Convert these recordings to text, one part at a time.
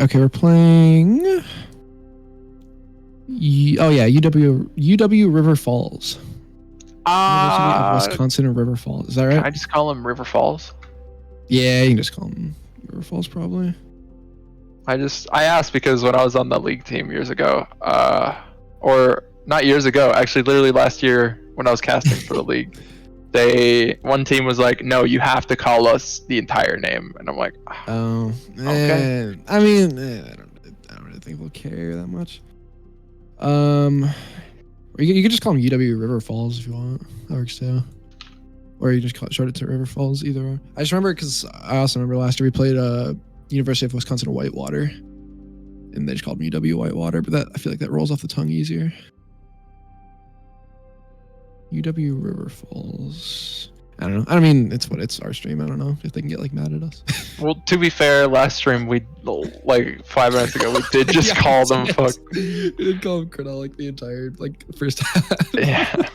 Okay, we're playing. Oh yeah, UW River Falls. University of Wisconsin in River Falls. Is that right? Can I just call them River Falls? Yeah, you can just call them River Falls probably. I asked because when I was on the league team years ago, or not years ago, actually literally last year when I was casting for the league, one team was like, no, you have to call us the entire name, and I'm like, oh, okay. I mean, I don't really think we'll care that much. Or you can just call them UW River Falls if you want. That works too. Or you just short it to River Falls, either or. I just remember because I also remember last year we played University of Wisconsin Whitewater, and they just called me UW Whitewater, but that I feel like that rolls off the tongue easier. UW River Falls. I don't know. I mean, it's our stream. I don't know if they can get like mad at us. Well, to be fair, last stream like 5 minutes ago we did just call them fuck. We did call them Cradell like the entire first half. Yeah.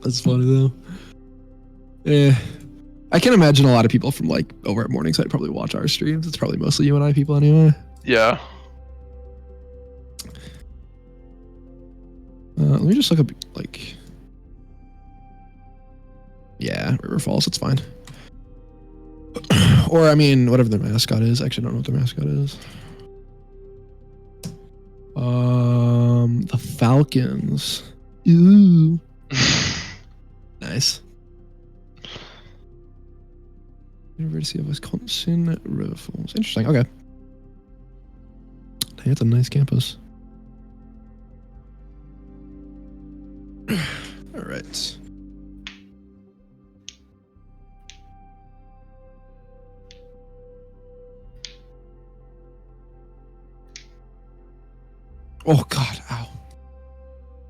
That's funny though. Yeah. I can imagine a lot of people from like over at Morningside probably watch our streams. It's probably mostly you and I people anyway. Yeah. Let me just look up like. Yeah, River Falls. It's fine. Or I mean, whatever their mascot is. Actually, I don't know what their mascot is. The Falcons. Ooh. Nice. University of Wisconsin River Falls. Interesting. Okay. Dang, that's a nice campus. All right. Oh God! Ow!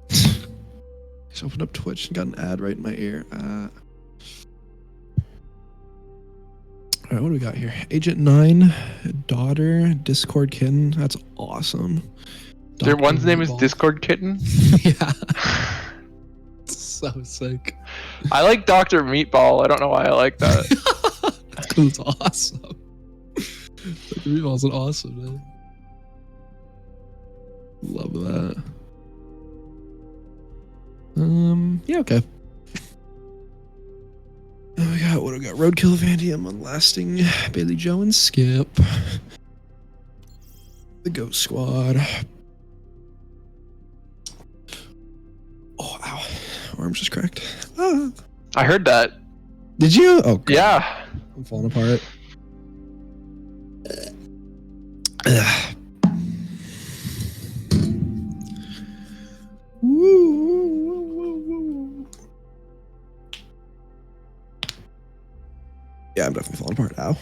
Just opened up Twitch and got an ad right in my ear. All right, what do we got here? Agent 9, daughter, Discord kitten. That's awesome. Their one's name is Discord Kitten? Yeah. So sick. I like Dr. Meatball. I don't know why I like that. That's because it's awesome. Dr. Meatball's an awesome name. Love that. Yeah, okay. What do we got? Roadkill, Vandium, Unlasting, Bailey Joe, and Skip. The Ghost Squad. Oh, ow. Arm's just cracked. Ah. I heard that. Did you? Oh, God. Yeah. I'm falling apart. Yeah, I'm definitely falling apart. Ow.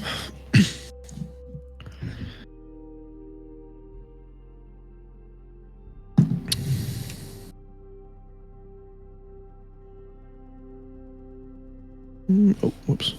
Oh, whoops.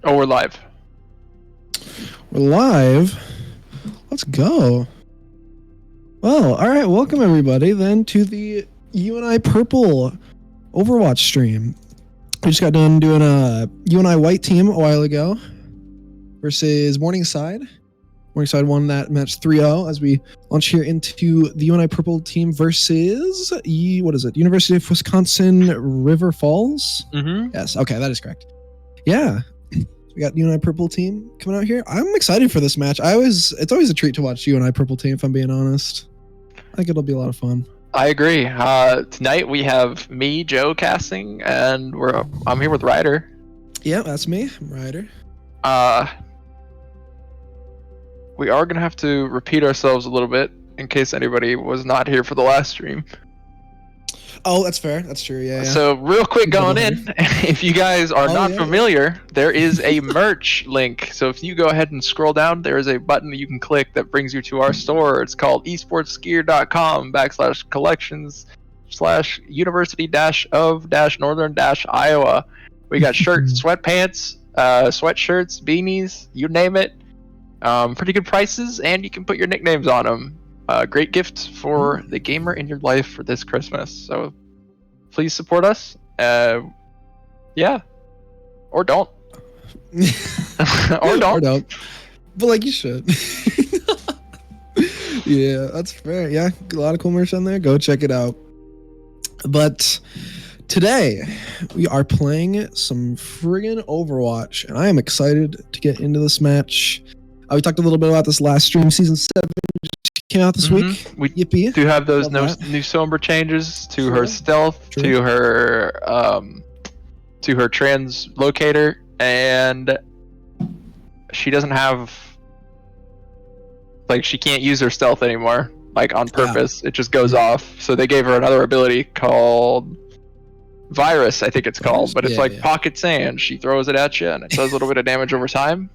Oh, we're live. We're live. Let's go. Well, all right. Welcome everybody then to the UNI Purple Overwatch stream. We just got done doing a UNI White team a while ago versus Morningside. Morningside won that match 3-0 as we launch here into the UNI Purple team versus University of Wisconsin River Falls. Mm-hmm. Yes. Okay, that is correct. Yeah. We got UNI Purple team coming out here. I'm excited for this match. It's always a treat to watch UNI Purple team, if I'm being honest. I think it'll be a lot of fun. I agree. Tonight we have me, Joe, casting, and I'm here with Ryder. Yeah, that's me. I'm Ryder. We are gonna have to repeat ourselves a little bit in case anybody was not here for the last stream. Oh, that's fair. That's true. Yeah. So real quick going in, if you guys are not familiar, there is a merch link. So if you go ahead and scroll down, there is a button that you can click that brings you to our store. It's called esportsgear.com/collections/university-of-northern-Iowa. We got shirts, sweatpants, sweatshirts, beanies, you name it. Pretty good prices, and you can put your nicknames on them. Great gift for the gamer in your life for this Christmas. So please support us. Yeah. Or don't. Or don't. But like you should. Yeah, that's fair. Yeah, a lot of cool merch on there. Go check it out. But today we are playing some friggin' Overwatch, and I am excited to get into this match. We talked a little bit about this last stream. Season 7 came out this week. We Yippee. do have those new Sombra changes to her stealth, to her translocator, and she doesn't have, like, she can't use her stealth anymore, like, on purpose. It just goes off. So they gave her another ability called Virus, I think it's called, but it's pocket sand. She throws it at you and it does a little bit of damage over time.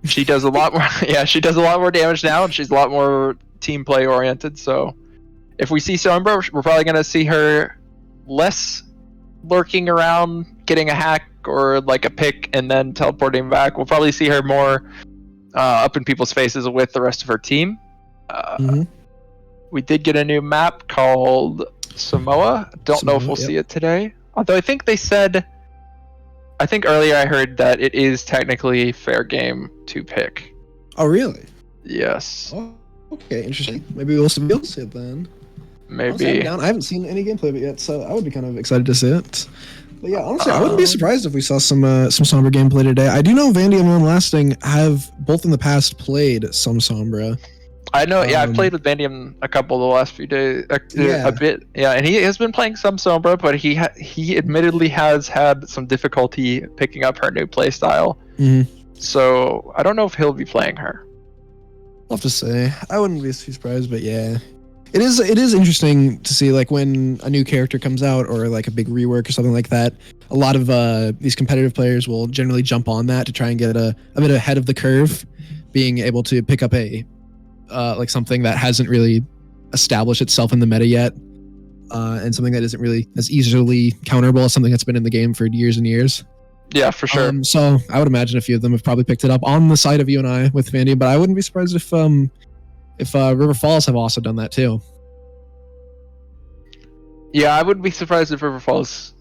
She does a lot more. Yeah, she does a lot more damage now, and she's a lot more team play oriented. So, if we see Sombra, we're probably gonna see her less lurking around, getting a hack or like a pick, and then teleporting back. We'll probably see her more up in people's faces with the rest of her team. We did get a new map called Samoa. Don't know if we'll see it today. Although I think they said. I think earlier I heard that it is technically fair game to pick. Oh, really? Yes. Oh, okay, interesting. Maybe we'll see it then. Maybe. I haven't seen any gameplay of it yet, so I would be kind of excited to see it. But yeah, honestly, I wouldn't be surprised if we saw some Sombra gameplay today. I do know Vandy and Long Lasting have both in the past played some Sombra. I know, I've played with Bandium a couple of the last few days, a bit, and he has been playing some Sombra, but he admittedly has had some difficulty picking up her new playstyle. So I don't know if he'll be playing her. I'll have to say, I wouldn't be too surprised, but yeah, it is interesting to see, like, when a new character comes out or like a big rework or something like that. A lot of these competitive players will generally jump on that to try and get a bit ahead of the curve, being able to pick up like something that hasn't really established itself in the meta yet, and something that isn't really as easily counterable as something that's been in the game for years and years. Yeah, for sure. So I would imagine a few of them have probably picked it up on the side of UNI with Vandy, but I wouldn't be surprised if River Falls have also done that too. Yeah, I wouldn't be surprised if River Falls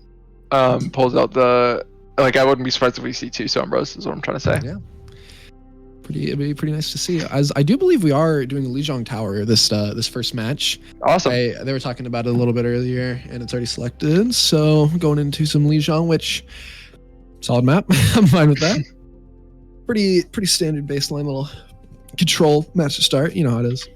pulls out I wouldn't be surprised if we see two Sombras, is what I'm trying to say. Yeah. It'd be pretty nice to see. As I do believe we are doing the Lijiang Tower this first match. Awesome. They were talking about it a little bit earlier, and it's already selected. So going into some Lijiang, which solid map. I'm fine with that. Pretty standard baseline little control match to start. You know how it is.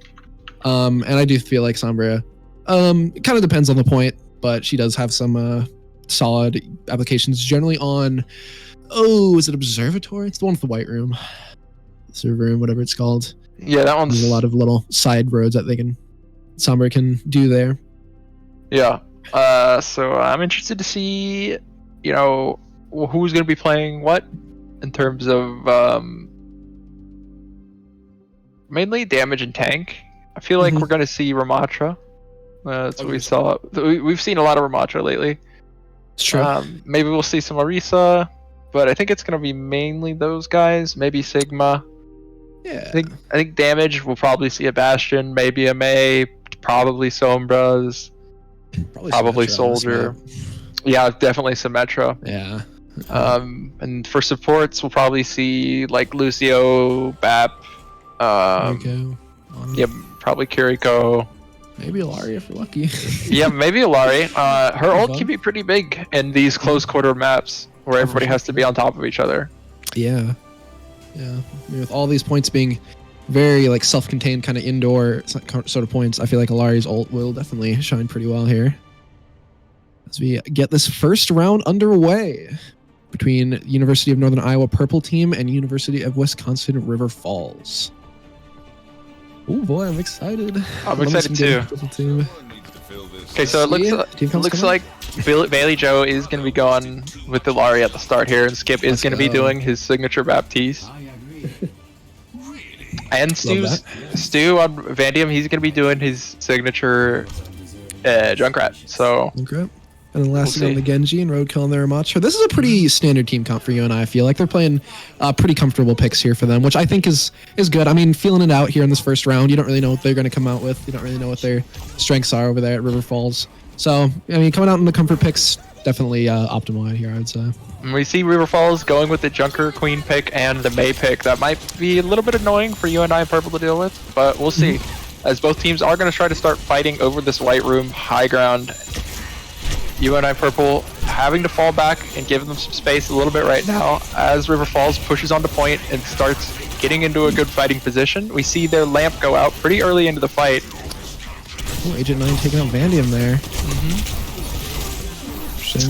And I do feel like Sombra. It kind of depends on the point, but she does have some solid applications generally on. Oh, is it Observatory? It's the one with the white room. Server room, whatever it's called. Yeah, that one's. There's a lot of little side roads that Sombra can do there. Yeah. So I'm interested to see, who's going to be playing what in terms of mainly damage and tank. I feel like we're going to see Ramatra. That's what we saw. We've seen a lot of Ramatra lately. It's true. Maybe we'll see some Orisa. but I think it's gonna be mainly those guys. Maybe Sigma. Yeah. I think damage. We'll probably see a Bastion, maybe a May, probably Sombras, probably Symmetra on this Soldier. map. Yeah, definitely Symmetra. Yeah. And for supports, we'll probably see like Lucio, Bap. Kiriko. Yeah, probably Kiriko. Maybe Ilaria if we're lucky. Yeah, maybe Ilari. Her ult fun. can be pretty big in these close quarter maps where everybody has to be on top of each other. Yeah. Yeah. I mean, with all these points being very like self-contained kind of indoor sort of points, I feel like Ilaria's ult will definitely shine pretty well here. As we get this first round underway between University of Northern Iowa Purple Team and University of Wisconsin River Falls. Oh boy, I'm excited. I'm excited too. Okay, so it looks like Bailey Joe is going to be going with the Ilari at the start here, and Skip is going to be doing his signature Baptiste. And Stu on Vandium, he's going to be doing his signature Junkrat. So. Okay. And then lastly on the Genji and Roadkill and their Amacho. This is a pretty standard team comp for you and I feel like they're playing pretty comfortable picks here for them, which I think is good. I mean, feeling it out here in this first round, you don't really know what they're going to come out with. You don't really know what their strengths are over there at River Falls. So, I mean, coming out in the comfort picks, definitely optimal out here, I would say. We see River Falls going with the Junker Queen pick and the May pick. That might be a little bit annoying for you and I Purple to deal with, but we'll see. As both teams are going to try to start fighting over this white room high ground. UNI Purple having to fall back and give them some space a little bit right now as River Falls pushes onto point and starts getting into a good fighting position. We see their lamp go out pretty early into the fight. Oh, Agent 9 taking out Vandium there.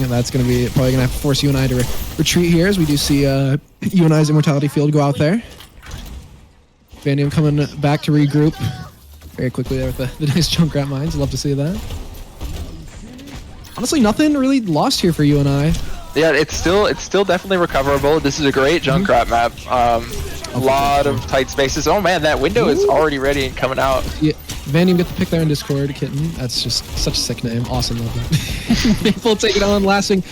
That's going to be probably going to have to force UNI to retreat here as we do see UNI's Immortality Field go out there. Vandium coming back to regroup very quickly there with the nice Junkrat mines. Love to see that. Honestly, nothing really lost here for you and I. Yeah, it's still definitely recoverable. This is a great Junkrat map. A lot of tight spaces. Oh man, that window is already ready and coming out. Yeah, Vandium get the pick there in Discord, Kitten. That's just such a sick name. Awesome, love that. Maple taking on, lasting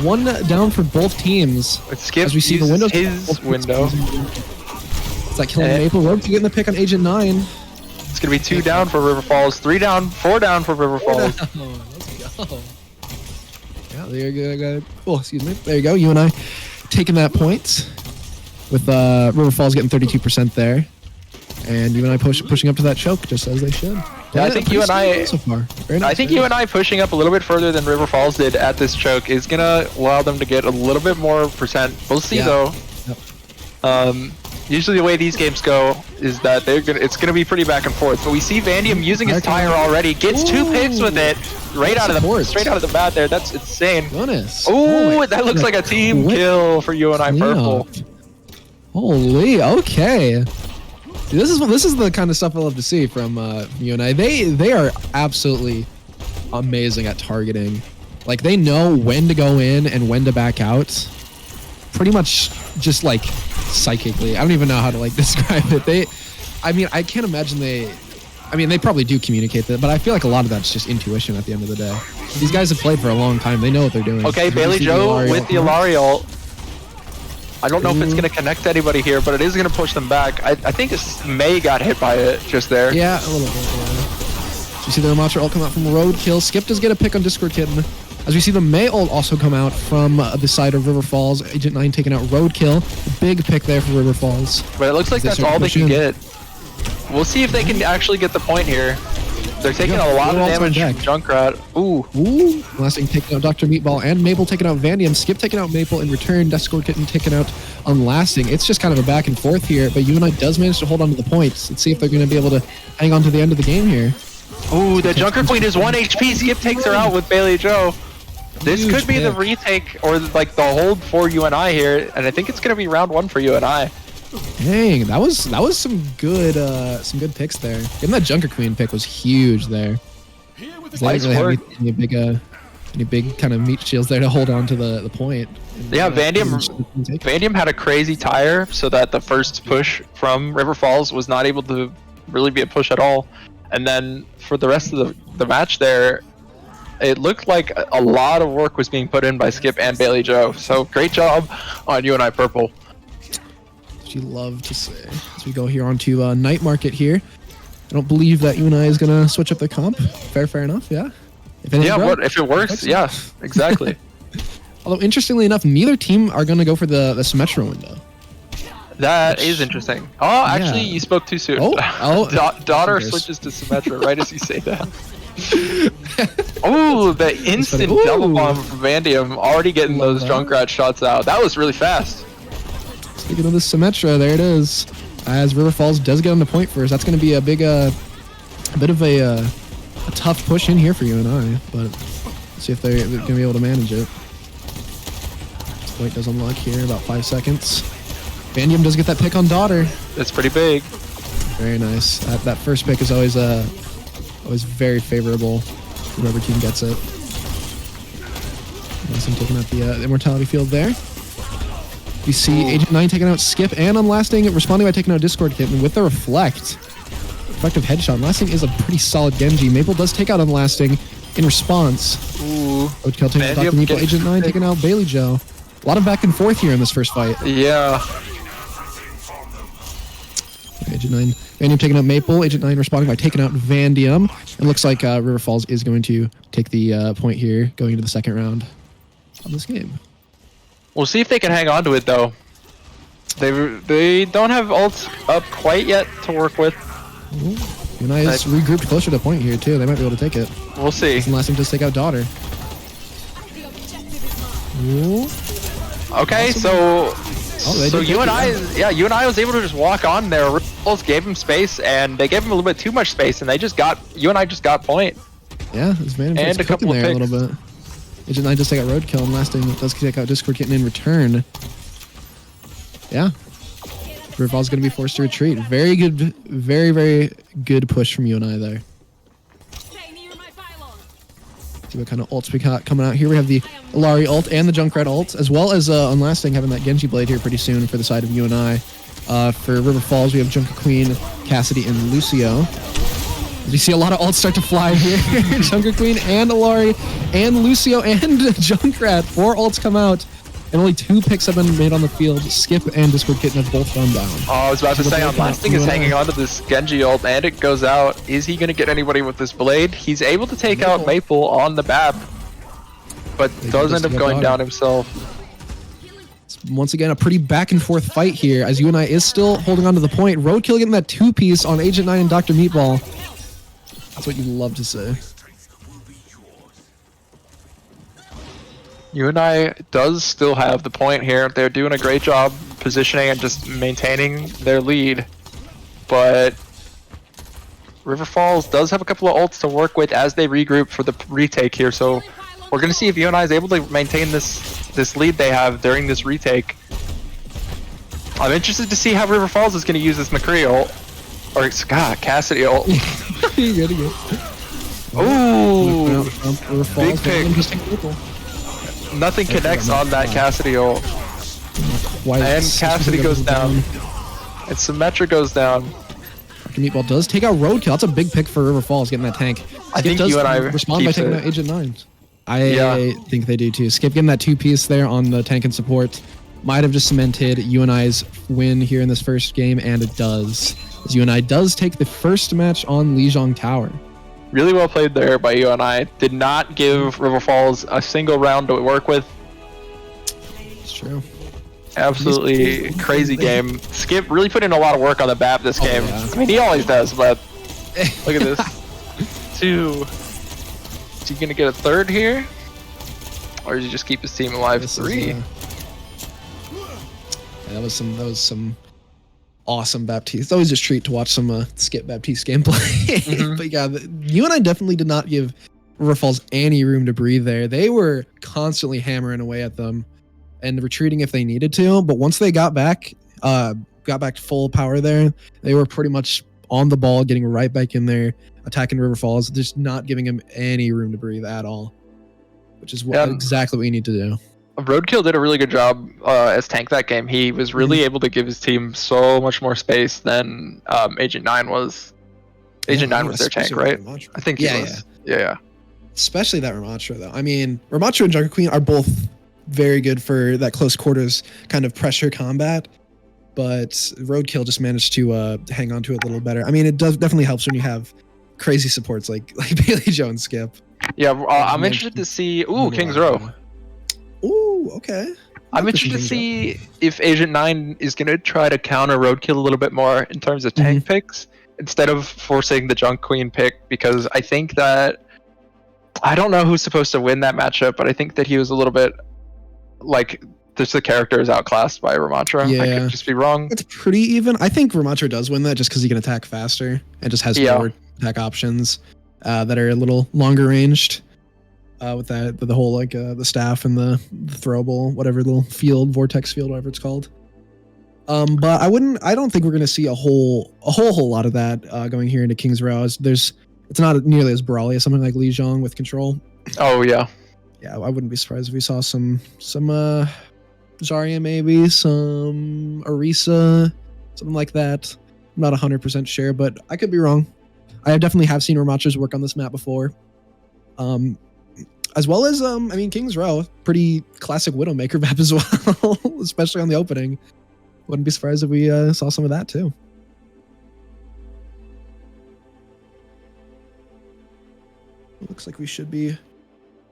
one down for both teams. Skip as we see the windows. His window. It's like killing Maple. Rogue's getting the pick on Agent 9. It's gonna be 2 down for River Falls, 3 down, 4 down for River Falls. Let's go. Yeah, there you go. Oh, excuse me. There you go. You and I taking that point with River Falls getting 32% there, and you and I pushing up to that choke just as they should. Yeah, I think you and I. So far. Very nice, I think you and I pushing up a little bit further than River Falls did at this choke is gonna allow them to get a little bit more percent. We'll see though. Yep. Usually the way these games go is that it's gonna be pretty back and forth. But we see Vandium using his tire already, gets 2 picks with it, straight out of the bat there. That's insane. Goodness. Oh, that looks like a team kill for UNI Purple. Holy, okay. Dude, this is the kind of stuff I love to see from UNI. They are absolutely amazing at targeting. Like they know when to go in and when to back out. Pretty much just like psychically. I don't even know how to like describe it. I mean, I can't imagine they probably do communicate that, but I feel like a lot of that's just intuition at the end of the day. These guys have played for a long time. They know what they're doing. Okay, Bailey Joe with the Ilari ult. I don't know if it's going to connect anybody here, but it is going to push them back. I think this May got hit by it just there. Yeah, a little bit. Yeah. You see the Amateur ult come out from Roadkill. Skip does get a pick on Discord Kitten. As we see the May ult also come out from the side of River Falls. Agent 9 taking out Roadkill. Big pick there for River Falls. But it looks like that's all they can get. We'll see if they can actually get the point here. They're taking a lot of damage from Junkrat. Ooh. Lasting taking out Dr. Meatball and Maple taking out Vandium. Skip taking out Maple in return. Discord Kitten taking out Unlasting. It's just kind of a back and forth here, but UNI does manage to hold on to the points. Let's see if they're going to be able to hang on to the end of the game here. Ooh, the Junker Queen is 1 HP. Skip takes her out with Bailey Joe. This could be the retake or like the hold for UNI here, and I think it's going to be round 1 for UNI. Dang, that was some good picks there. Getting that Junker Queen pick was huge there. They didn't really have any big kind of meat shields there to hold on to the point. Yeah, Vandium had a crazy tire so that the first push from River Falls was not able to really be a push at all. And then for the rest of the match there, it looked like a lot of work was being put in by Skip and Bailey Joe. So great job on UNI Purple. She love to say. As we go here onto Night Market here. I don't believe that UNI is gonna switch up the comp. Fair enough. Yeah. If if it works, yeah, exactly. Although interestingly enough, neither team are gonna go for the Symmetra window. That is interesting. Oh, actually, you spoke too soon. Daughter switches to Symmetra right as you say that. Oh, the instant double bomb from Vandium, already getting those Junkrat shots out. That was really fast. Speaking of the Symmetra, there it is. As River Falls does get on the point first, that's going to be a big, a bit of a tough push in here for UNI, but see if they're going to be able to manage it. Point does unlock here, about 5 seconds. Vandium does get that pick on Daughter. That's pretty big. Very nice. That first pick is always very favorable. Whoever team gets it. Nice, I'm taking out the Immortality Field there. We see Agent 9 taking out Skip and Unlasting, responding by taking out Discord Kitten with the Reflect. Effective headshot. Unlasting is a pretty solid Genji. Maple does take out Unlasting in response. Ooh. Roadkill taking out Dr. Meeple. Agent 9 taking out Bailey Joe. A lot of back and forth here in this first fight. Yeah. Agent 9. Vandium taking out Maple. Agent 9 responding by taking out Vandium. And looks like River Falls is going to take the point here going into the second round of this game. We'll see if they can hang on to it, though. They don't have ults up quite yet to work with. UNI is regrouped closer to point here, too. They might be able to take it. We'll see. Last thing, just take out Daughter. Ooh. Okay, so UNI was able to just walk on there. River Falls gave him space, and they gave him a little bit too much space, and UNI just got point. Yeah, this man and a couple there a little bit. Agent 9 does take out Roadkill, and Lasting does take out Discord Kitten in return. Yeah. River Falls going to be forced to retreat. Very good, very good push from UNI there. See what kind of ults we got coming out here. We have the Illari ult and the Junkrat ult, as well as Unlasting having that Genji Blade here pretty soon for the side of UNI. For River Falls, we have Junker Queen, Cassidy, and Lucio. You see a lot of ults start to fly here. Junker Queen and Illari and Lucio and Junkrat. 4 ults come out, and only 2 picks have been made on the field. Skip and Discord Kitten have both gone down. Oh, I was about to say, Unlasting is hanging on to this Genji ult, and it goes out. Is he going to get anybody with this blade? He's able to take out Maple on the BAP, but does end up going down himself. Once again, a pretty back and forth fight here, as UNI is still holding on to the point. Roadkill getting that 2-piece on Agent 9 and Dr. Meatball. That's what you love to say. UNI does still have the point here. They're doing a great job positioning and just maintaining their lead. But River Falls does have a couple of ults to work with as they regroup for the retake here. So we're going to see if UNI is able to maintain this lead they have during this retake. I'm interested to see how River Falls is going to use this McCree ult. Or, Cassidy ult. Ooh! Big pick. Nothing connects on that Cassidy ult. And Cassidy goes down. And Symmetra goes down. Dr. Meatball does take out Roadkill. That's a big pick for River Falls, getting that tank. I think UNI respond by taking out Agent 9. I think they do too. Skip getting that 2-piece there on the tank and support might have just cemented UNI's win here in this first game, and it does. As UNI does take the first match on Lijiang Tower. Really well played there by UNI. Did not give River Falls a single round to work with. It's true. Absolutely crazy game. Skip really put in a lot of work on the BAP this game. Yeah. I mean, he always does, but look at this. 2. Is he going to get a 3rd here? Or does he just keep his team alive? 3. That was some awesome Baptiste. It's always a treat to watch some Skip Baptiste gameplay. But yeah, you and I definitely did not give River Falls any room to breathe there. They were constantly hammering away at them and retreating if they needed to. But once they got back full power there, they were pretty much on the ball, getting right back in there, attacking River Falls, just not giving him any room to breathe at all, which is exactly what you need to do. Roadkill did a really good job as tank that game. He was really able to give his team so much more space than Agent 9 was. Agent 9 was their tank, right? I think he was. Yeah. Especially that Ramattra, though. I mean, Ramattra and Junker Queen are both very good for that close quarters kind of pressure combat, but Roadkill just managed to hang on to it a little better. I mean, it does definitely helps when you have crazy supports like Bailey Joe and Skip. Yeah, I'm interested to see. Ooh, King's Row. Ooh, okay. I'm interested to see if Agent 9 is going to try to counter Roadkill a little bit more in terms of tank picks instead of forcing the Junk Queen pick, because I think that I don't know who's supposed to win that matchup, but I think that he was a little bit like just the character is outclassed by Ramattra. Yeah. I could just be wrong. It's pretty even. I think Ramattra does win that just because he can attack faster and just has more attack options that are a little longer ranged. With that, the whole like the staff and the throwable, whatever little field, vortex field, whatever it's called. But I don't think we're gonna see a whole lot of that going here into King's Row. It's not nearly as brawly as something like Li Zhong with control. Oh yeah. Yeah, I wouldn't be surprised if we saw some Zarya, maybe some Orisa, something like that. I'm not 100% sure, but I could be wrong. I definitely have seen Ramattra's work on this map before. As well as, I mean, King's Row, pretty classic Widowmaker map as well, especially on the opening. Wouldn't be surprised if we saw some of that too. Looks like we should be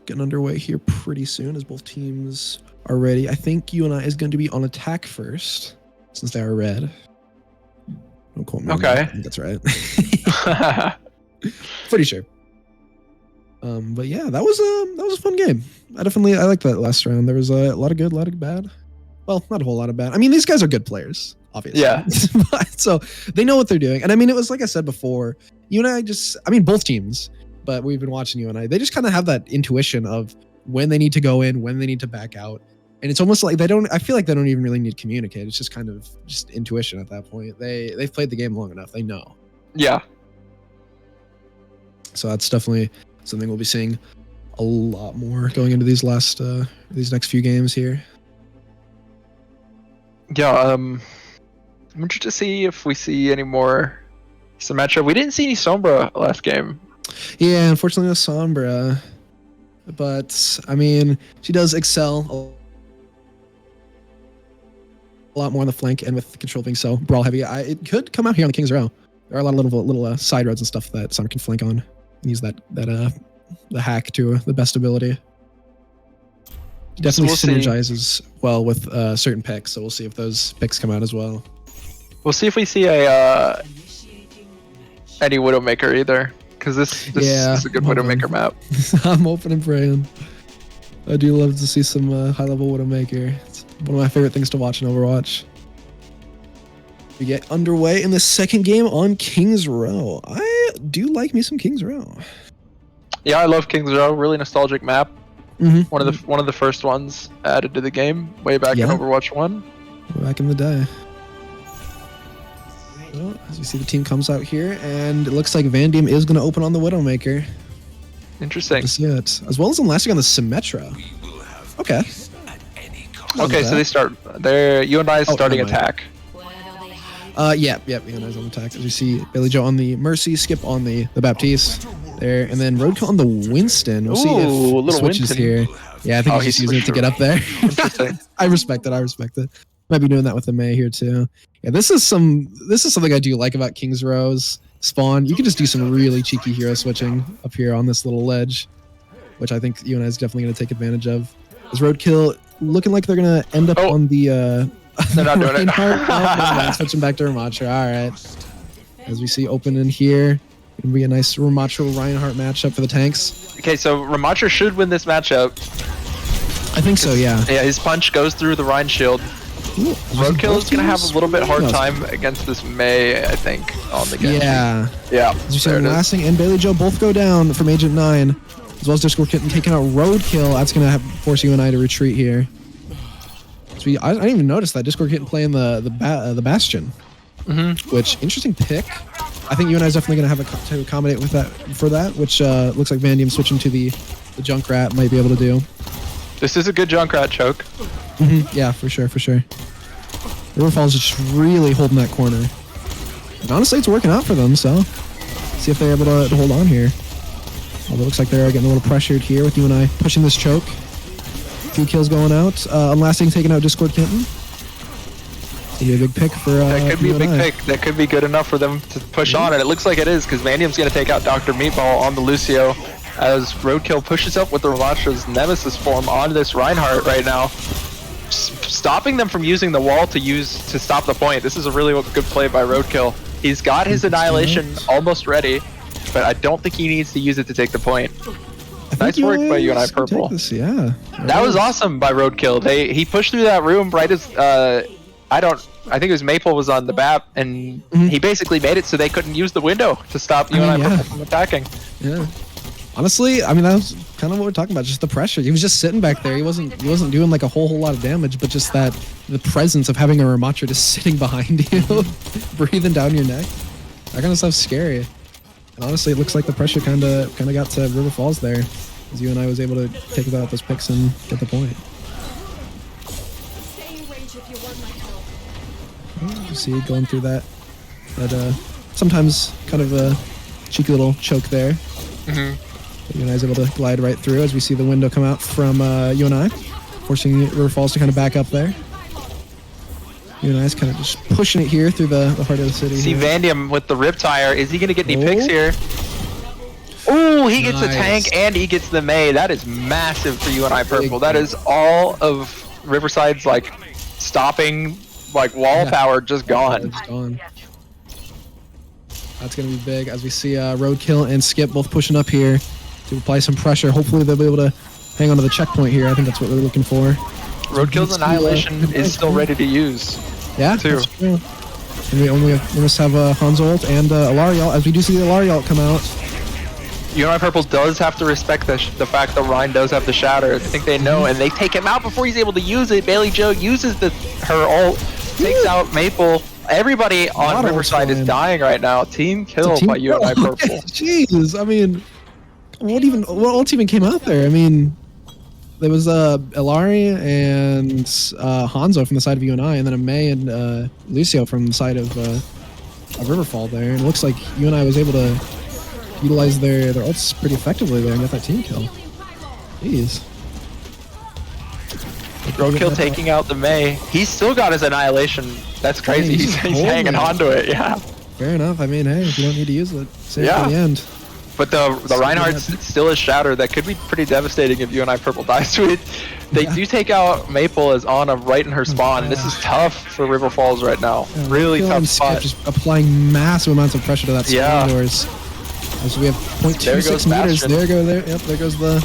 getting underway here pretty soon as both teams are ready. I think UNI is going to be on attack first, since they are red. Don't quote me. Okay. I think that's right. Pretty sure. But yeah, that was a fun game. I liked that last round. There was a lot of good, a lot of bad. Well, not a whole lot of bad. I mean, these guys are good players, obviously. Yeah. So they know what they're doing. And I mean, it was like I said before, both teams, but we've been watching UNI. They just kind of have that intuition of when they need to go in, when they need to back out. And it's almost like I feel like they don't even really need to communicate. It's just kind of just intuition at that point. They've played the game long enough. They know. Yeah. So that's definitely something we'll be seeing a lot more going into these next few games here. Yeah, I'm interested to see if we see any more Symmetra. We didn't see any Sombra last game. Yeah, unfortunately no Sombra. But, I mean, she does excel a lot more on the flank and with control being so brawl heavy. It could come out here on the King's Row. There are a lot of little side roads and stuff that Sombra can flank on. Use the hack to the best ability. Definitely synergizes well with certain picks, so we'll see if those picks come out as well. We'll see if we see any Widowmaker either, because this is a good Widowmaker map. I'm hoping and praying. I do love to see some high-level Widowmaker. It's one of my favorite things to watch in Overwatch. We get underway in the second game on King's Row. I do like me some King's Row. Yeah, I love King's Row. Really nostalgic map. One of the first ones added to the game way back in Overwatch 1. Back in the day. Well, as you see, the team comes out here, and it looks like Van Diem is going to open on the Widowmaker. Interesting. See it. As well as them last year on the Symmetra. Okay. Okay, so they start. UNI is starting attack. Yep, UNI's on attack. As you see, Bailey Joe on the Mercy, Skip on the Baptiste there, and then Roadkill on the Winston. We'll see if it switches here. Yeah, I think he's using it to get up there. I respect it. Might be doing that with the Mei here too. Yeah, this is something I do like about King's Row's spawn. You can just do some really cheeky hero switching up here on this little ledge, which I think UNI is definitely going to take advantage of. Is Roadkill looking like they're going to end up on the they're not doing it. Switching back to Ramattra. All right. As we see open in here, it'll be a nice Ramattra Reinhardt matchup for the tanks. Okay, so Ramattra should win this matchup. I think so, yeah. Yeah, his punch goes through the Rein shield. Roadkill is going to have a little bit hard time against this Mei, I think, on the game. Yeah. As you see, Lasting and Bailey Joe both go down from Agent 9, as well as Discord Kitten taking out Roadkill. That's going to force UNI to retreat here. So I didn't even notice that Discord Kitten playing the Bastion, which interesting pick. I think UNI is definitely going to have to accommodate with that which looks like Van Diem switching to the Junkrat might be able to do. This is a good Junkrat choke. Yeah, for sure. Riverfall is just really holding that corner. And honestly, it's working out for them, so see if they're able to hold on here. Although it looks like they're getting a little pressured here with UNI pushing this choke. 2 kills going out. Unlasting taking out Discord Kenton. Could be a big pick for that could be UNI. a big pick. That could be good enough for them to push on, and it looks like it is, because Vandium's going to take out Dr. Meatball on the Lucio as Roadkill pushes up with the Ramatra's Nemesis form on this Reinhardt right now, stopping them from using the wall to stop the point. This is a really good play by Roadkill. He's got his Annihilation almost ready, but I don't think he needs to use it to take the point. Nice work by UNI Purple. Yeah. That was awesome by Roadkill. He pushed through that room right as I think it was Maple was on the BAP, and he basically made it so they couldn't use the window to stop UNI Purple from attacking. Yeah. Honestly, I mean, that was kind of what we're talking about, just the pressure. He was just sitting back there. He wasn't doing like a whole lot of damage, but just the presence of having a Ramatra just sitting behind you, breathing down your neck. That kind of stuff's scary. And honestly, it looks like the pressure kind of got to River Falls there, as UNI was able to take out those picks and get the point. You see it going through that sometimes kind of a cheeky little choke there. UNI is able to glide right through as we see the window come out from UNI, forcing River Falls to kind of back up there. UNI is kind of just pushing it here through the heart of the city. See Vandium with the Riptire. Is he going to get any picks here? Oh, he gets the tank and he gets the May. That is massive for UNI Purple. That is all of Riverside's like stopping wall power just gone. It's gone. That's going to be big as we see Roadkill and Skip both pushing up here to apply some pressure. Hopefully they'll be able to hang on to the checkpoint here. I think that's what they're looking for. Roadkill's Annihilation is still ready to use. Yeah, too. That's true. And we must have Hanzo ult and Alariel, as we do see the Alariel ult come out. UNI Purple does have to respect the fact that Ryan does have the Shatter. I think they know, and they take him out before he's able to use it. Bailey Joe uses her ult, takes out Maple. Everybody on Riverside is dying right now. Team kill by UNI Purple. Jeez, I mean, what ult even came out there? I mean, there was Ilari and Hanzo from the side of UNI, and then a May and Lucio from the side of Riverfall there. And it looks like UNI was able to utilize their ults pretty effectively there and get that team kill. Jeez. Roadkill taking out the May. He's still got his Annihilation. That's crazy. He's hanging on to it, yeah. Fair enough. I mean, hey, if you don't need to use it, save it at the end. But the Reinhardt's still is Shatter. That could be pretty devastating if UNI Purple dies to it. They do take out Maple as Anna right in her spawn. This is tough for River Falls right now. Really tough spot. Just applying massive amounts of pressure to that spawn doors. As we have 0.26 meters. There goes the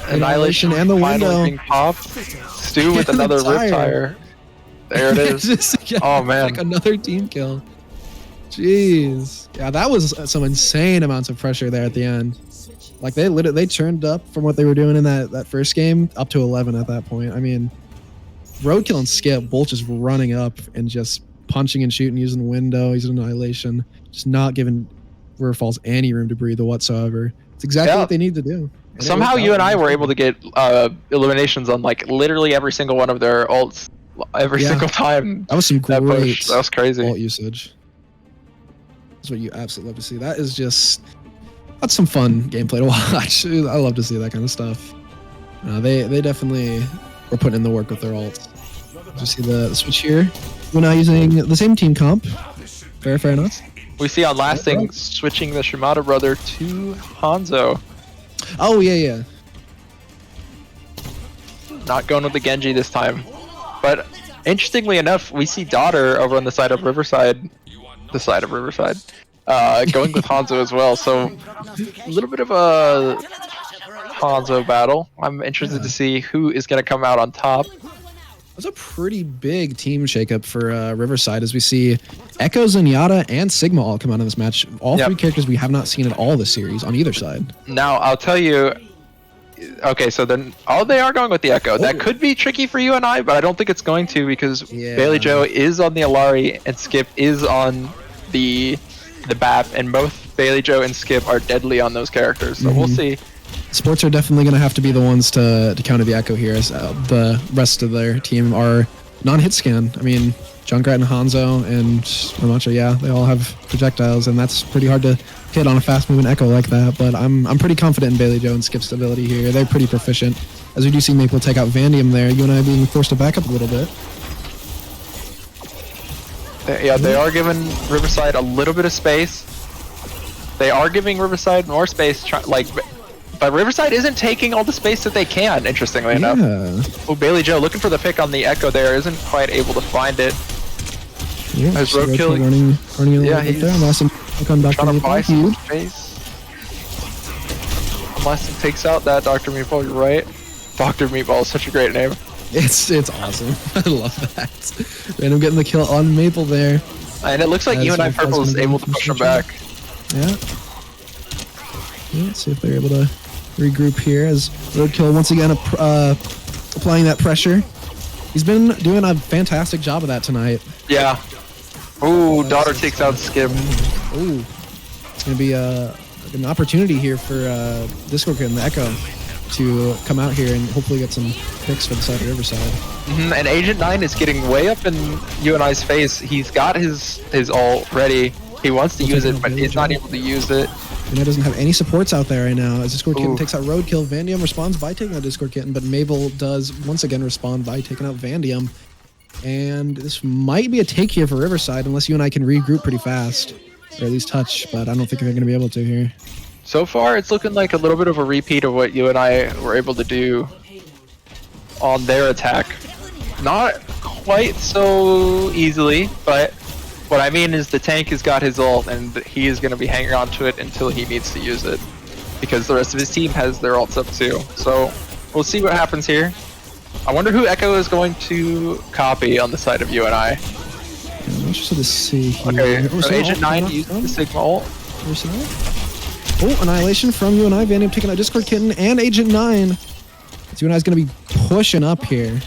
Annihilation and the window. Being popped. Stu with another Riptire. There it is. Oh man. Like another team kill. Jeez. Yeah, that was some insane amounts of pressure there at the end. Like they turned up from what they were doing in that first game up to 11 at that point. I mean, Roadkill and Skip both just running up and just punching and shooting, using the window, using Annihilation, just not giving River Falls any room to breathe whatsoever. It's exactly what they need to do. And somehow you and I were able to get eliminations on like literally every single one of their ults every single time. That was some great that was crazy ult usage. That's what you absolutely love to see. That's some fun gameplay to watch. I love to see that kind of stuff. They definitely were putting in the work with their ults. You see the switch here. We're now using the same team comp. Fair enough. We see on Lasting switching the Shimada brother to Hanzo. Oh yeah. Not going with the Genji this time. But interestingly enough, we see Daughter over on the side of Riverside. Going with Hanzo as well. So a little bit of a Hanzo battle. I'm interested to see who is going to come out on top. That's a pretty big team shakeup for Riverside, as we see Echo, Zenyatta, and Sigma all come out in this match. All three characters we have not seen at all this series on either side. Now, I'll tell you... Okay, so then... Oh, they are going with the Echo. That could be tricky for you and I, but I don't think it's going to, because Bailey Joe is on the Alari and Skip is on the BAP, and both Bailey Joe and Skip are deadly on those characters, so we'll see. Sports are definitely going to have to be the ones to counter the Echo here, as the rest of their team are non-hit scan. I mean, Junkrat and Hanzo and Ramacha, they all have projectiles, and that's pretty hard to hit on a fast moving Echo like that, but I'm pretty confident in Bailey Joe and Skip's ability here. They're pretty proficient. As we do see Maple take out Vandium there, UNI being forced to back up a little bit. Yeah, they are giving Riverside a little bit of space. They are giving Riverside more space, but Riverside isn't taking all the space that they can, interestingly enough. Oh, Bailey Joe looking for the pick on the Echo there, isn't quite able to find it. Yeah, As Roadkill running a little bit there. Unless him on Dr. trying to buy some Huge. space. Unless he takes out that Dr. Meatball, you're right. Dr. Meatball is such a great name. It's awesome. I love that. Random getting the kill on Maple there. And it looks like UNI Purple is able to push him back. Yeah. Let's see if they're able to regroup here as Roadkill once again applying that pressure. He's been doing a fantastic job of that tonight. Yeah. Ooh, Daughter takes out Skip. Ooh. It's going to be an opportunity here for Discord and the Echo to come out here and hopefully get some picks for the side of Riverside. And Agent 9 is getting way up in UNI's face. He's got his ult ready. He wants to use it, but he's not able to use it. UNI doesn't have any supports out there right now. As Discord Kitten takes out Roadkill, Vandium responds by taking out Discord Kitten, but Mabel does once again respond by taking out Vandium. And this might be a take here for Riverside unless UNI can regroup pretty fast, or at least touch, but I don't think they're going to be able to here. So far, it's looking like a little bit of a repeat of what UNI were able to do on their attack. Not quite so easily, but what I mean is the tank has got his ult, and he is going to be hanging on to it until he needs to use it, because the rest of his team has their ults up too. So we'll see what happens here. I wonder who Echo is going to copy on the side of UNI. I'm interested to see here. Okay, so Agent 9 using the Sigma ult. Oh, Annihilation from UNI. Vandium taking out Discord Kitten and Agent 9. So UNI is going to be pushing up here.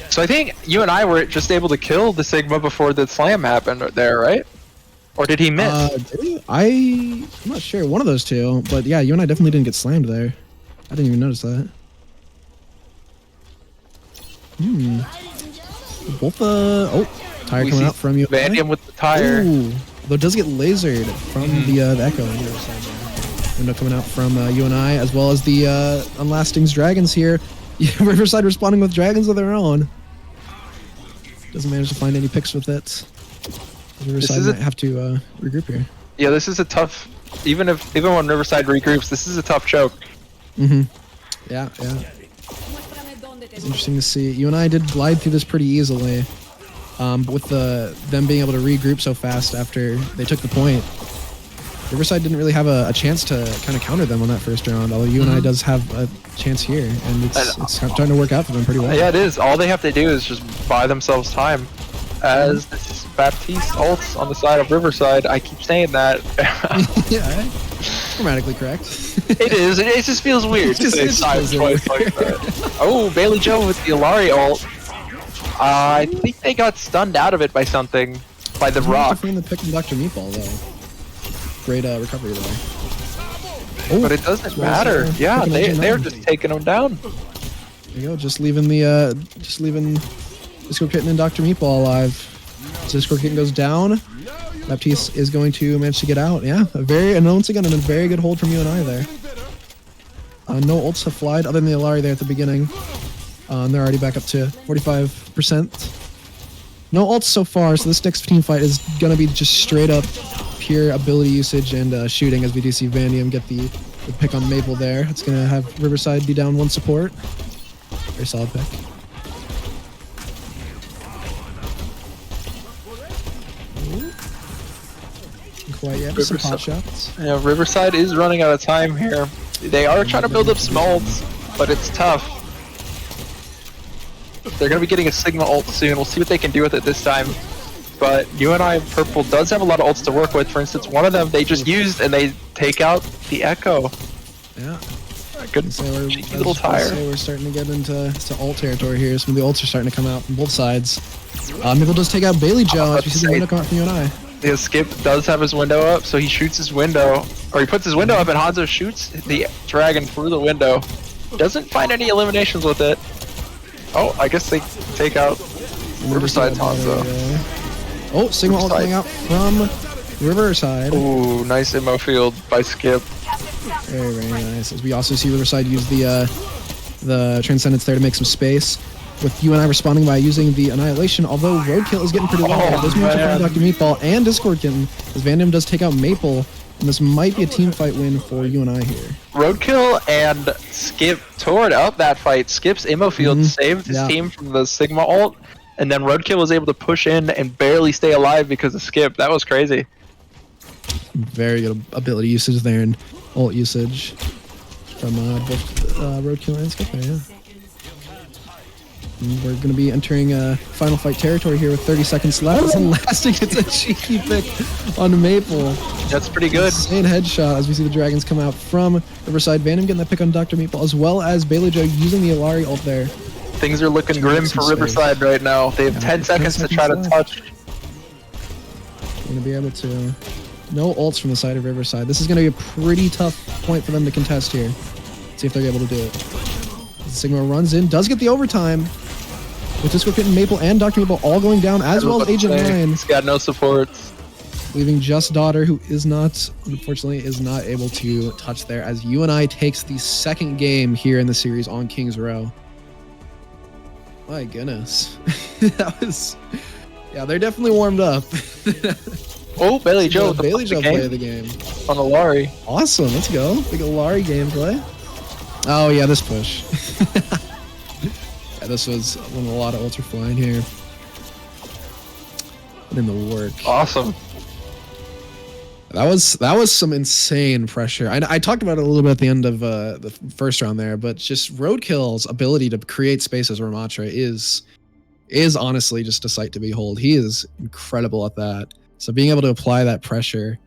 So I think you and I were just able to kill the Sigma before the slam happened there, right? Or did he miss? Did he? I'm not sure. One of those two. But yeah, UNI definitely didn't get slammed there. I didn't even notice that. Both tire coming out from UNI. Vandium with the tire. Ooh, though it does get lasered from the Echo on the other side there. Window coming out from UNI, as well as the Unlastings Dragons here. Riverside responding with Dragons of their own. Doesn't manage to find any picks with it. Riverside might have to regroup here. Yeah, this is a tough. Even when Riverside regroups, this is a tough choke. Yeah. It's interesting to see. UNI did glide through this pretty easily, but with them being able to regroup so fast after they took the point, Riverside didn't really have a chance to kind of counter them on that first round, although UNI does have a chance here, and it's starting to work out for them pretty well. Yeah, it is. All they have to do is just buy themselves time. As this Baptiste ults on the side of Riverside, I keep saying that. Yeah, grammatically correct. It is. It just feels weird to say twice like that. Oh, Bailey Joe with the Alari ult. I think they got stunned out of it by something, by the rock. The pick from Dr. Meatball though. Great recovery there. Oh, but it doesn't matter. Yeah, they're just taking them down. There you go. Just leaving Discord Kitten and Dr. Meatball alive. So Discord Kitten goes down. Baptiste is going to manage to get out. Yeah, once again, a very good hold from UNI there. No ults have flied other than the Alari there at the beginning. They're already back up to 45%. No ults so far, so this next team fight is going to be just straight up pure ability usage and shooting, as we do see Vandium get the pick on Maple there. It's going to have Riverside be down one support. Very solid pick. Quite yet, some pot shots. Yeah, Riverside is running out of time here. They are trying to build up some ults, but it's tough. They're going to be getting a Sigma ult soon. We'll see what they can do with it this time. But UNI Purple does have a lot of ults to work with. For instance, one of them they just used and they take out the Echo. Yeah. Good cheeky little tire. We're starting to get into ult territory here. Some of the ults are starting to come out from both sides. Maple does take out Bailey Joe as we see the window come out from UNI. Yeah, Skip does have his window up, so he shoots his window. Or he puts his window up and Hanzo shoots the dragon through the window. Doesn't find any eliminations with it. Oh, I guess they take out Riverside's Hanzo. Oh, Sigma ult coming out from Riverside. Ooh, nice ammo field by Skip. Very, very nice. As we also see Riverside use the Transcendence there to make some space. With UNI responding by using the Annihilation, although Roadkill is getting pretty low. There's more from Dr. Meatball and Discord getting, as Vandam does take out Maple, and this might be a team fight win for UNI here. Roadkill and Skip tore up that fight. Skip's ammo field saved his team from the Sigma ult, and then Roadkill was able to push in and barely stay alive because of Skip. That was crazy. Very good ability usage there and ult usage from both Roadkill and Skip there, yeah. And we're going to be entering final fight territory here with 30 seconds left. And Lasting gets a cheeky pick on Maple. That's pretty good. Insane headshot as we see the Dragons come out from Riverside. Vandam getting that pick on Dr. Meatball, as well as Bailey Joe using the Alari ult there. Things are looking grim for Riverside right now. They have 10 seconds to try to touch. Going to be able to... No ults from the side of Riverside. This is going to be a pretty tough point for them to contest here. See if they're able to do it. Sigma runs in, does get the overtime. With Discord getting Maple and Dr. Maple all going down, as well as Agent 9. He's got no supports. Leaving just Daughter, who is not, unfortunately, is not able to touch there, as UNI takes the second game here in the series on Kings Row. My goodness. That was... Yeah, they're definitely warmed up. Oh, Bailey Joe. Bailey Joe play of the game. On Alari. Awesome, let's go. Big Alari gameplay. Oh yeah, this push. Yeah, this was when a lot of ults were flying here. Put in the work. Awesome. That was some insane pressure. I talked about it a little bit at the end of the first round there, but just Roadkill's ability to create space as Ramatra is honestly just a sight to behold. He is incredible at that. So being able to apply that pressure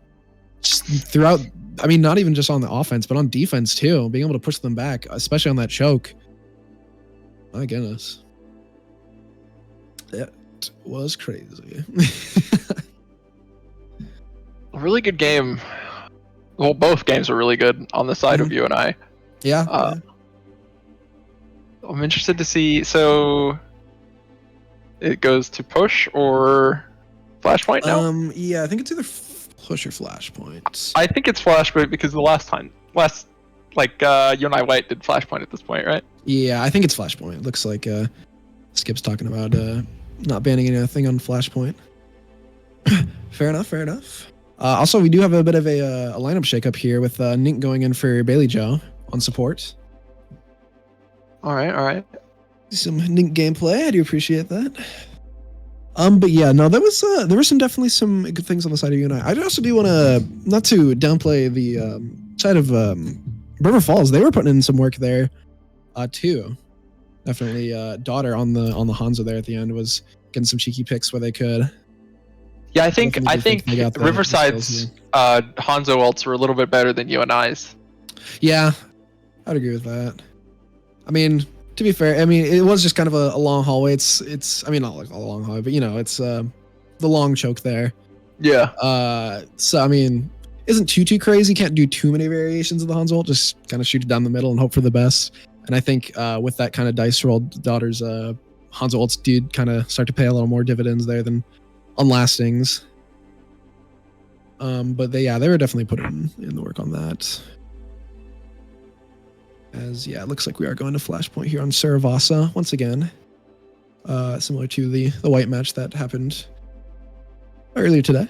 just throughout, I mean, not even just on the offense, but on defense too, being able to push them back, especially on that choke. My goodness. That was crazy. A really good game. Well, both games were really good on the side of UNI. Yeah. I'm interested to see. So it goes to push or flashpoint now? Yeah, I think it's either push or flashpoint. I think it's flashpoint because the last UNI White did flashpoint at this point, right? Yeah, I think it's flashpoint. It looks like Skip's talking about not banning anything on flashpoint. Fair enough, fair enough. Also, we do have a bit of a lineup shakeup here with Nink going in for Bailey Joe on support. All right. Some Nink gameplay. I do appreciate that. But yeah, no, there was definitely some good things on the side of UNI. I also do want to, not to downplay the side of River Falls. They were putting in some work there, too. Definitely, Daughter on the Hanzo there at the end was getting some cheeky picks where they could. Yeah, I think Riverside's Hanzo ults were a little bit better than UNI's. Yeah, I'd agree with that. I mean, to be fair, I mean, it was just kind of a long hallway. It's I mean, not like a long hallway, but you know, it's the long choke there. Yeah. So I mean, isn't too crazy. Can't do too many variations of the Hanzo ult. Just kind of shoot it down the middle and hope for the best. And I think with that kind of dice roll, Daughter's Hanzo ults did kind of start to pay a little more dividends there than on Lastings. But they were definitely putting in the work on that. As it looks like we are going to flashpoint here on Saravasa once again. Similar to the white match that happened earlier today.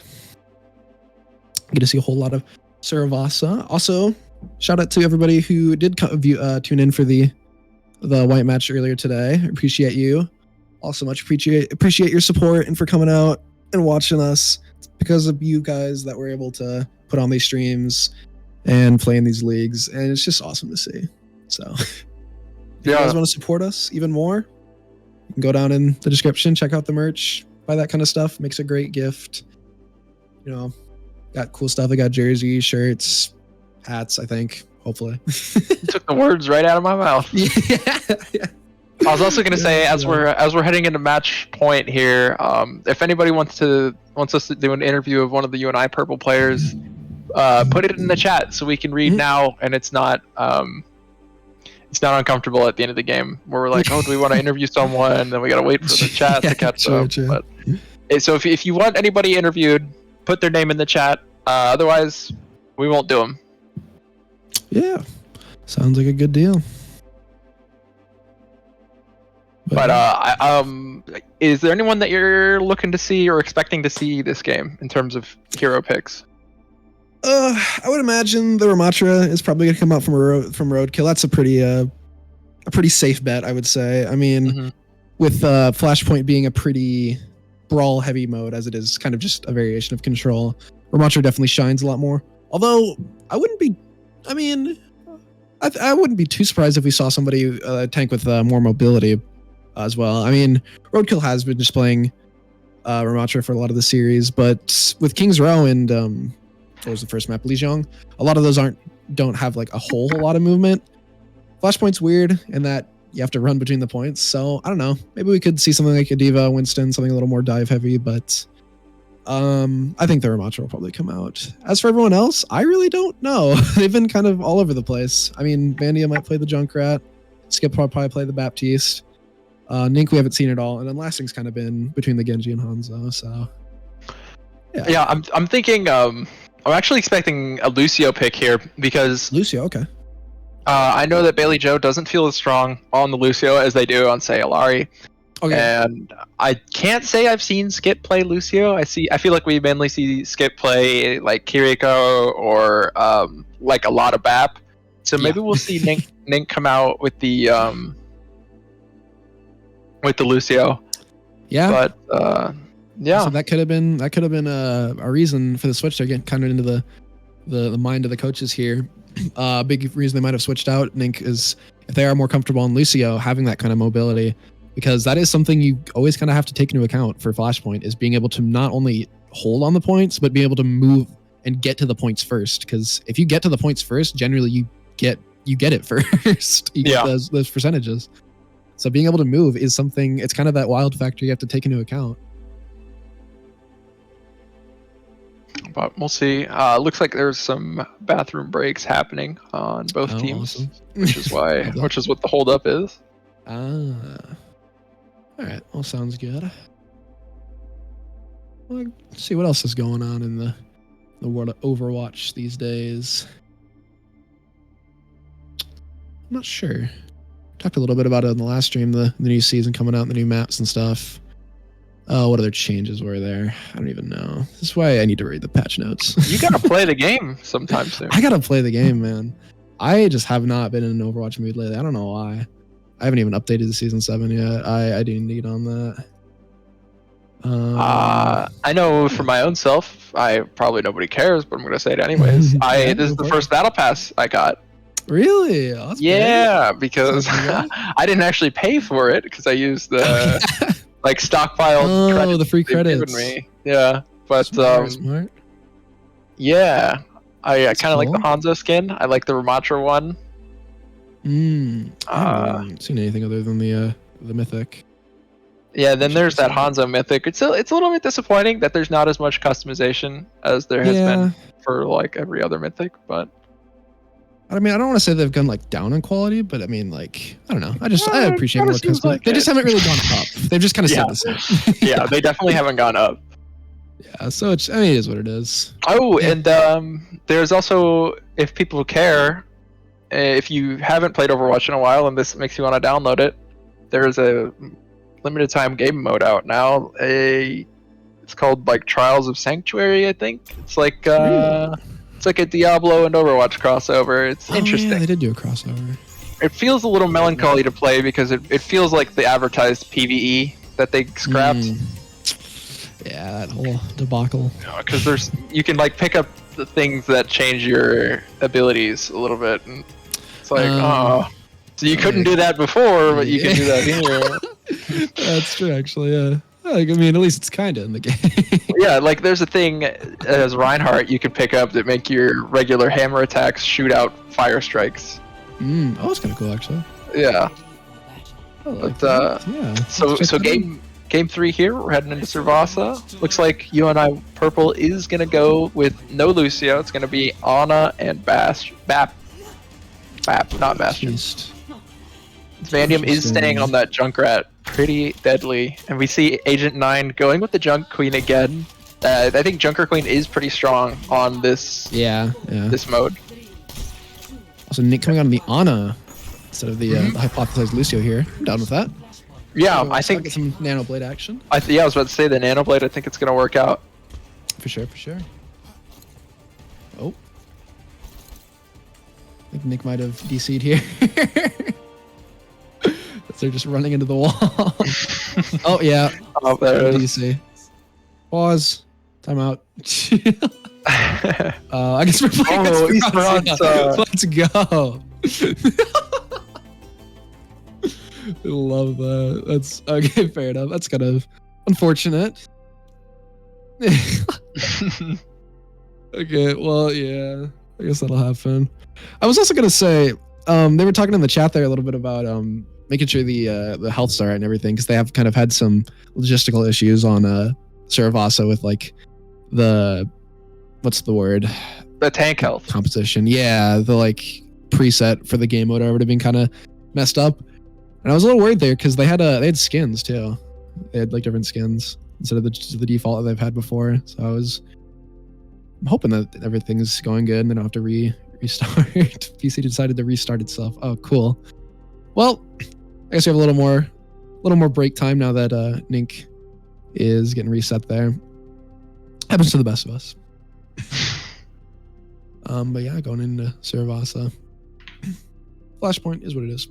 Get to see a whole lot of Saravasa. Also, shout out to everybody who did tune in for the white match earlier today. Appreciate you. Also much appreciate your support and for coming out and watching us. It's because of you guys that we're able to put on these streams and play in these leagues, and it's just awesome to see. So if you guys want to support us even more, you can go down in the description, check out the merch, buy that kind of stuff. Makes a great gift. You know, got cool stuff. I got jerseys, shirts, hats, I think, hopefully. You took the words right out of my mouth. Yeah. I was also going to say, as we're heading into match point here, if anybody wants us to do an interview of one of the UNI Purple players, put it in the chat so we can read now, and it's not uncomfortable at the end of the game where we're like, oh, do we want to interview someone? Then we got to wait for the chat to catch up. But so if you want anybody interviewed, put their name in the chat. Otherwise, we won't do them. Yeah, sounds like a good deal. But is there anyone that you're looking to see or expecting to see this game in terms of hero picks? I would imagine the Ramatra is probably going to come out from Roadkill. That's a pretty safe bet, I would say. I mean, with Flashpoint being a pretty brawl-heavy mode, as it is kind of just a variation of Control, Ramatra definitely shines a lot more. Although, I wouldn't be too surprised if we saw somebody tank with more mobility as well. I mean, Roadkill has been displaying Ramatra for a lot of the series, but with King's Row and what was the first map, Lijiang, a lot of those don't have like a whole lot of movement. Flashpoint's weird in that you have to run between the points, so I don't know. Maybe we could see something like a D.Va, Winston, something a little more dive heavy, but I think the Ramatra will probably come out. As for everyone else, I really don't know. They've been kind of all over the place. I mean, Vandia might play the Junkrat, Skip will probably play the Baptiste. Nink we haven't seen at all, and then Lasting's kind of been between the Genji and Hanzo, so yeah. I'm thinking I'm actually expecting a Lucio pick here because Lucio, okay. I know that Bailey Joe doesn't feel as strong on the Lucio as they do on, say, Alari. Okay. And I can't say I've seen Skip play Lucio. I feel like we mainly see Skip play like Kiriko or like a lot of BAP. So maybe we'll see Nink come out with the Lucio. Yeah. But yeah. So that could have been a reason for the switch. They're getting kind of into the mind of the coaches here. Big reason they might have switched out Nink is if they are more comfortable on Lucio, having that kind of mobility, because that is something you always kind of have to take into account for Flashpoint, is being able to not only hold on the points, but be able to move and get to the points first. Because if you get to the points first, generally you get it first. You get those percentages. So being able to move is something, it's kind of that wild factor you have to take into account. But we'll see. Looks like there's some bathroom breaks happening on both teams, awesome. which is what the holdup is. All right. Well, sounds good. Well, let's see what else is going on in the world of Overwatch these days. I'm not sure. Talked a little bit about it in the last stream, the new season coming out, the new maps and stuff. Oh, what other changes were there? I don't even know. This is why I need to read the patch notes. You gotta play the game sometime soon. I gotta play the game, man. I just have not been in an Overwatch mood lately. I don't know why. I haven't even updated the Season 7 yet. I do need on that. I know for my own self, nobody cares, but I'm gonna say it anyways. This is the first battle pass I got. Really? Oh, yeah, great. Because I didn't actually pay for it because I used the like stockpiled the free credits. Given me. Yeah, but smart. Yeah, I kind of like the Hanzo skin. I like the Ramatra one. I haven't seen anything other than the Mythic. Yeah, then there's that Hanzo Mythic. It's a little bit disappointing that there's not as much customization as there has been for like every other Mythic, but I mean, I don't want to say they've gone like down in quality, but I mean, like, I don't know. I appreciate more custom. Like they just haven't really gone up. They've just kind of stayed the same. Yeah, they definitely haven't gone up. Yeah, so it is what it is. Oh, and there's also, if people care, if you haven't played Overwatch in a while and this makes you want to download it, there's a limited time game mode out now. It's called like Trials of Sanctuary, I think. It's like it's like a Diablo and Overwatch crossover. It's interesting. Yeah, they did do a crossover. It feels a little melancholy to play because it feels like the advertised PvE that they scrapped. Yeah, that whole debacle. Because you can like pick up the things that change your abilities a little bit, and it's like, so you couldn't do that before, but you can do that here. That's true, actually. Yeah. Like, I mean, at least it's kind of in the game. Yeah, like there's a thing as Reinhardt you can pick up that make your regular hammer attacks shoot out fire strikes. Oh, that's kind of cool, actually. Yeah. Like So game 3 here, we're heading into Servasa. Looks like UNI Purple is gonna go with no Lucio. It's gonna be Ana and Bap, not Bastion. Vandium is staying on that Junkrat pretty deadly, and we see Agent 9 going with the Junk Queen again. I think Junker Queen is pretty strong on this this mode. Also, Nick coming on the Ana instead of the hypothesized Lucio here. I'm down with that. Yeah, I think get some Nano Blade action. I was about to say the Nano Blade. I think it's gonna work out. For sure, for sure. Oh. I think Nick might have DC'd here. They're just running into the wall. Oh, yeah. Oh, there it is. DC. Pause. Time out. I guess we're playing Esperanza. Let's go. I love that. That's okay, fair enough. That's kind of unfortunate. Okay, well, yeah. I guess that'll happen. I was also gonna say, they were talking in the chat there a little bit about making sure the health's alright and everything, because they have kind of had some logistical issues on Saravasa with like the what's the word? The tank health composition. Yeah, the like preset for the game mode already been kind of messed up. And I was a little worried there because they had skins too. They had like different skins instead of the default that they've had before. So I'm hoping that everything's going good and they don't have to restart. PC decided to restart itself. Oh, cool. Well, I guess we have a little more break time now that Nink is getting reset there. Happens to the best of us. But yeah, going into Saravasa. Flashpoint is what it is.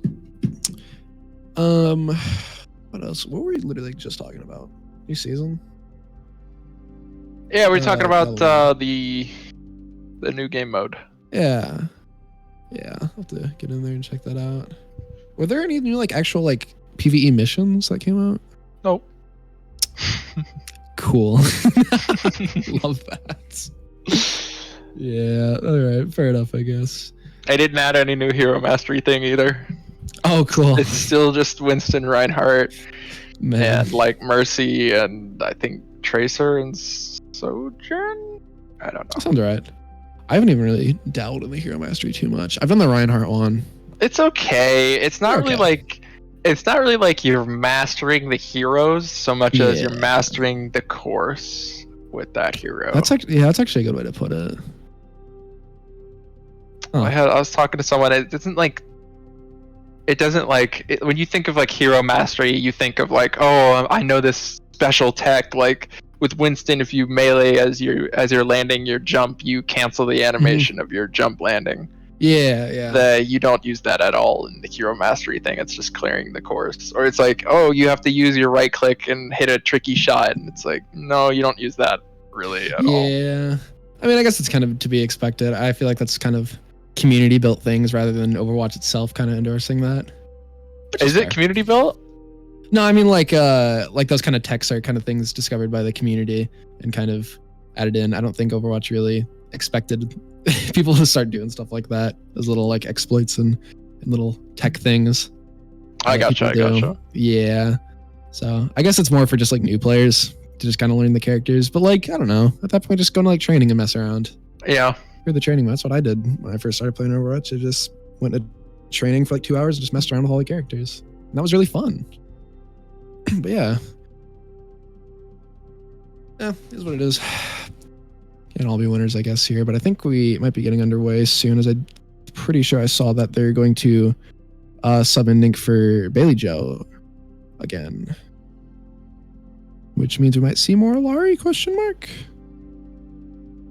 What else? What were we literally just talking about? New season? Yeah, we're talking about the new game mode. Yeah. Yeah, I'll have to get in there and check that out. Were there any new like actual like PvE missions that came out? Nope. Cool. Love that. Yeah, alright, fair enough, I guess. I didn't add any new hero mastery thing either. Oh, cool. It's still just Winston, Reinhardt, Man. and like Mercy, and I think Tracer and Sojourn? I don't know. Sounds right. I haven't even really dabbled in the hero mastery too much. I've done the Reinhardt one. It's okay. It's not really like you're mastering the heroes so much as you're mastering the course with that hero. That's actually a good way to put it. Oh. I was talking to someone. It doesn't like when you think of like hero mastery, you think of like, oh, I know this special tech. Like with Winston, if you melee as you're landing your jump, you cancel the animation of your jump landing. Yeah. You don't use that at all in the hero mastery thing. It's just clearing the course. Or it's like, oh, you have to use your right click and hit a tricky shot, and it's like, no, you don't use that really at all. Yeah. I mean, I guess it's kind of to be expected. I feel like that's kind of community built things rather than Overwatch itself kind of endorsing that. Is it community built? No, I mean like those kind of techs are kind of things discovered by the community and kind of added in. I don't think Overwatch really expected people to start doing stuff like that. Those little like exploits and little tech things. I gotcha. Yeah. So I guess it's more for just like new players to just kind of learn the characters. But like, I don't know. At that point, just go to like training and mess around. Yeah. For the training, that's what I did when I first started playing Overwatch. I just went to training for like 2 hours and just messed around with all the characters. And that was really fun. But yeah. Yeah, is what it is. Can't all be winners, I guess, here. But I think we might be getting underway soon, as I'm pretty sure I saw that they're going to sub in Nink for Bailey Joe again. Which means we might see more Lari, question mark?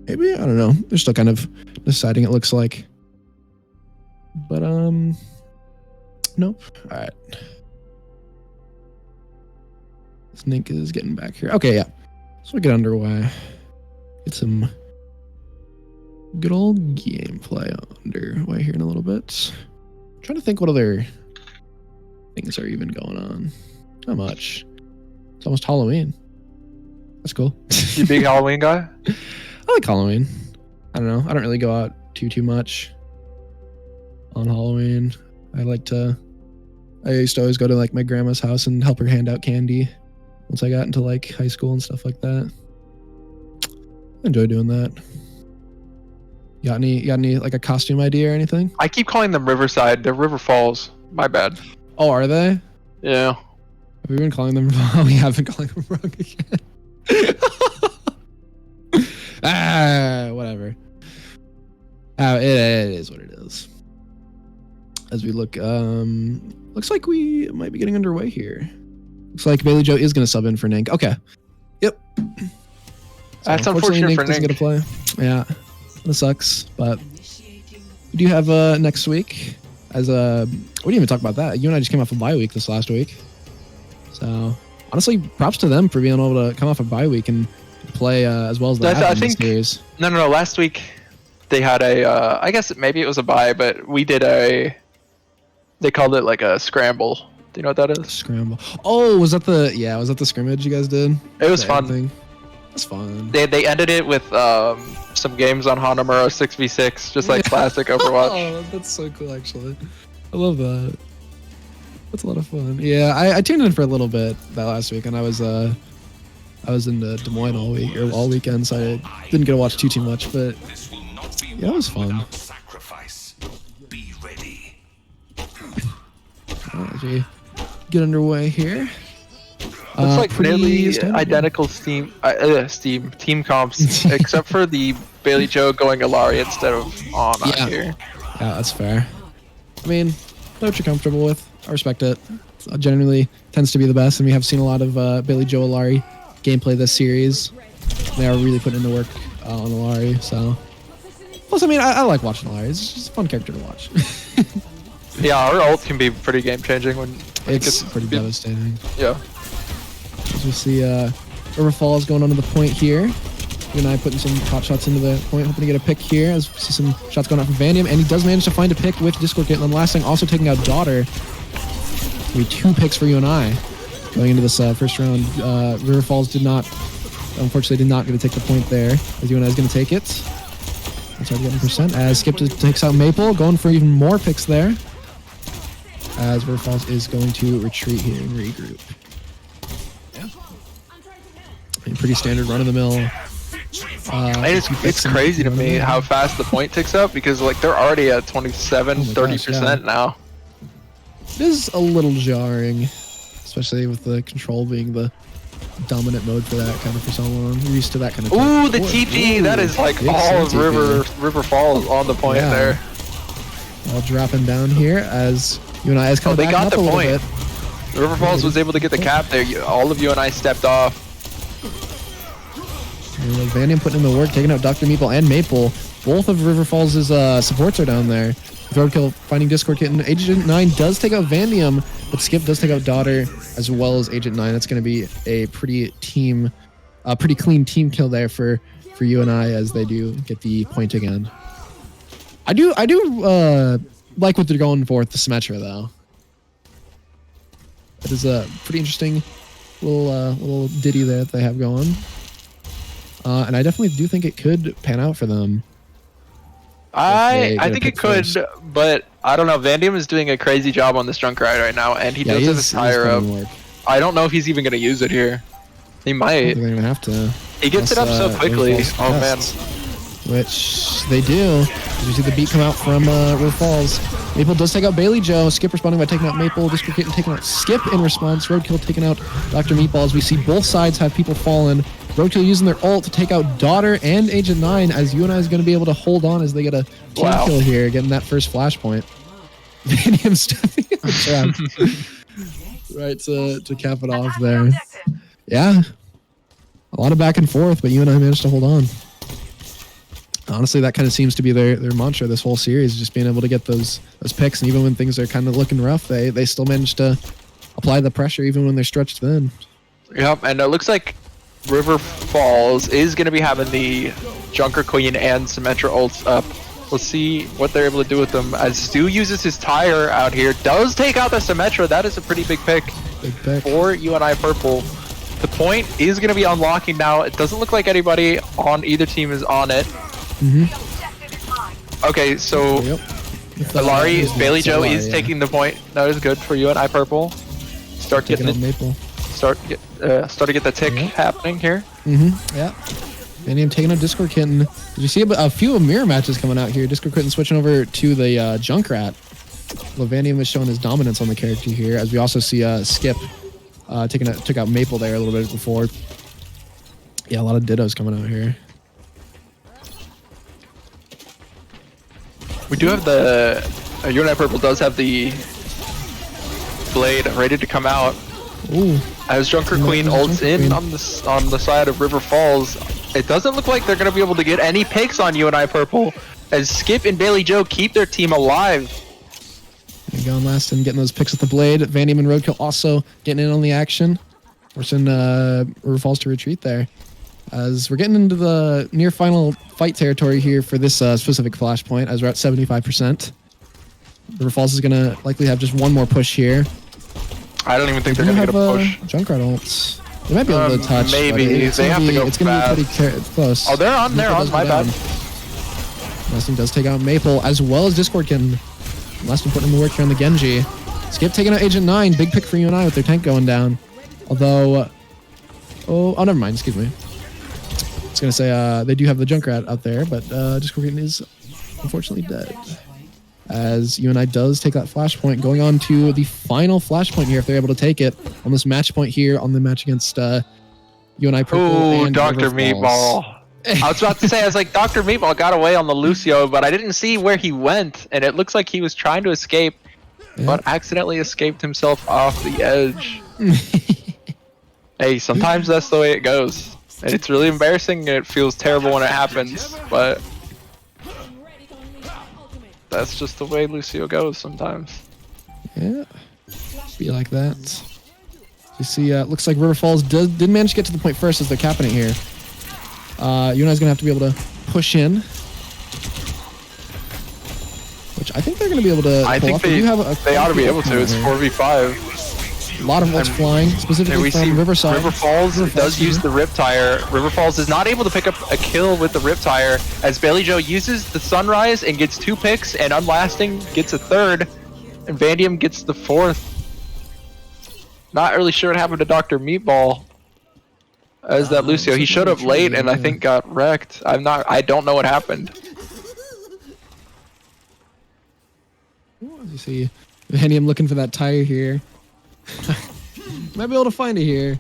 Maybe? I don't know. They're still kind of deciding, it looks like. But, nope. All right. This Nink is getting back here. Okay, yeah. So we get underway. Get some good old gameplay underway here in a little bit. I'm trying to think what other things are even going on. Not much. It's almost Halloween. That's cool. You a big Halloween guy? I like Halloween. I don't know. I don't really go out too much on Halloween. I used to always go to like my grandma's house and help her hand out candy once I got into like high school and stuff like that. I enjoy doing that. You got any like a costume idea or anything? I keep calling them Riverside. They're River Falls. My bad. Oh, are they? Yeah. Have we been calling them wrong? We have been calling them wrong again. Whatever. It is what it is. As we look, looks like we might be getting underway here. Looks like Bailey Joe is going to sub in for NECC. Okay. Yep. That's unfortunate for NECC. Doesn't get to play. Yeah, that sucks. But we do have next week. As we didn't even talk about that. You and I just came off a bye week this last week. So honestly, props to them for being able to come off a bye week and play as well as they have in this series. No. Last week they had a. I guess maybe it was a bye, but we did a. They called it like a scramble. Do you know what that is? Scramble. Oh, was that the scrimmage you guys did? It was fun. Thing? That's fun. They ended it with some games on Hanamura 6v6, just like classic Overwatch. Oh, that's so cool, actually. I love that. That's a lot of fun. Yeah, I tuned in for a little bit that last week, and I was in Des Moines all weekend, so I didn't get to watch too much, but yeah, it was fun. As we get underway here. Looks like nearly identical team comps, except for the Bailey Joe going Illari instead of on here. Yeah, that's fair. I mean, know what you're comfortable with. I respect it. It generally tends to be the best, and we have seen a lot of Bailey Joe Illari gameplay this series. They are really putting in the work on Illari, so. Plus, I mean, I like watching Illari. It's just a fun character to watch. Yeah, her ult can be pretty game-changing when it's pretty devastating. Yeah. As we see River Falls going onto the point here. You and I putting some hot shots into the point, hoping to get a pick here. As we see some shots going out from Vandium, and he does manage to find a pick with Discord Kit. And then last thing, also taking out Daughter. We 2 picks for you and I going into this first round. River Falls unfortunately did not get to take the point there. As you and I is going to take it. Let's try to get 1%. As Skip takes out Maple, going for even more picks there. As River Falls is going to retreat here and regroup. A pretty standard run-of-the-mill. It's crazy to me how fast the point ticks up, because like they're already at 30% now. It is a little jarring, especially with the control being the dominant mode for that kind of for so long. We're used to that kind of. Ooh, the TP! That is like all of River Falls on the point there. All dropping down here as you and I is coming back up a little bit. River Falls was able to get the cap there. All of you and I stepped off. Vandium putting in the work, taking out Dr. Meeple and Maple. Both of River Falls' supports are down there. Roadkill finding Discord Kitten. Agent 9 does take out Vandium, but Skip does take out Daughter as well as Agent 9. That's going to be a pretty clean team kill there for you and I, as they do get the point again. I do like what they're going for with the Symmetra though. That is a pretty interesting little ditty there that they have going. And I definitely do think it could pan out for them. I think it could, but I don't know. Vandium is doing a crazy job on this Junkrat right now, and he does have his tire up. I don't know if he's even going to use it here. He might. They're going to have to. He gets it up so quickly. Oh, man. Which they do. You see the beat come out from River Falls. Maple does take out Bailey Joe. Skip responding by taking out Maple. Discord Kitten taking out Skip in response. Roadkill taking out Dr. Meatball. As we see both sides have people fallen. Roadkill using their ult to take out Daughter and Agent 9, as you and I is going to be able to hold on as they get a team kill here, getting that first flashpoint. Vandium stuffing in the trap. Right, to cap it off there. Yeah. A lot of back and forth, but you and I managed to hold on. Honestly, that kind of seems to be their mantra this whole series, just being able to get those picks, and even when things are kind of looking rough, they still manage to apply the pressure even when they're stretched thin. Yep, and it looks like River Falls is going to be having the Junker Queen and Symmetra ults up. We'll see what they're able to do with them, as Stu uses his tire out here, does take out the Symmetra. That is a pretty big pick for you and I Purple. The point is going to be unlocking now. It doesn't look like anybody on either team is on it. Okay, so Illari, Bailey Joe is taking the point. That is good for you and I Purple. Start getting it. Maple. Start to get the tick happening here. Yeah. Vandium taking out Discord Kitten. Did you see a few mirror matches coming out here? Discord Kitten switching over to the Junkrat. Well, Vandium is showing his dominance on the character here, as we also see Skip took out Maple there a little bit before. Yeah, a lot of dittos coming out here. We do have the UNI Purple does have the blade ready to come out. Ooh. As Junker Queen ults in on the side of River Falls, it doesn't look like they're going to be able to get any picks on UNI Purple, as Skip and Bailey Joe keep their team alive. Going last and getting those picks with the blade. Vandium and Roadkill also getting in on the action. Forcing River Falls to retreat there. As we're getting into the near final fight territory here for this specific flashpoint, as we're at 75%. River Falls is going to likely have just one more push here. I don't even think they're going to get a push. Junkrat ults. They might be able to touch. Maybe. They have to go It's going to be pretty close. Oh, they're on. My bad. Lasting does take out Maple, as well as Discord can. Lasting putting in the work here on the Genji. Skip taking out Agent 9. Big pick for UNI with their tank going down. Although... Oh, never mind. Excuse me. I was going to say they do have the Junkrat out there, but Discord is unfortunately dead. As UNI does take that flashpoint, going on to the final flashpoint here if they're able to take it on this match point here on the match against UNI Purple. Oh, and Dr. Meatball. I was about to say, I was like, Dr. Meatball got away on the Lucio, but I didn't see where he went, and it looks like he was trying to escape, but accidentally escaped himself off the edge. Hey, sometimes that's the way it goes. And it's really embarrassing, and it feels terrible when it happens, but that's just the way Lucio goes sometimes. Yeah, be like that. You see, looks like River Falls did manage to get to the point first as they're capping it here. UNI's gonna have to be able to push in, which I think they're gonna be able to. I think they ought to be able to. It's 4v5. A lot of ults flying, specifically from Riverside. River Falls does use the Riptire. River Falls is not able to pick up a kill with the Riptire, as Bailey Joe uses the Sunrise and gets 2 picks, and Unlasting gets a 3rd, and Vandium gets the 4th. Not really sure what happened to Dr. Meatball. As that Lucio, he showed up late and I think got wrecked. I don't know what happened. You see Vandium looking for that tire here. Might be able to find it here.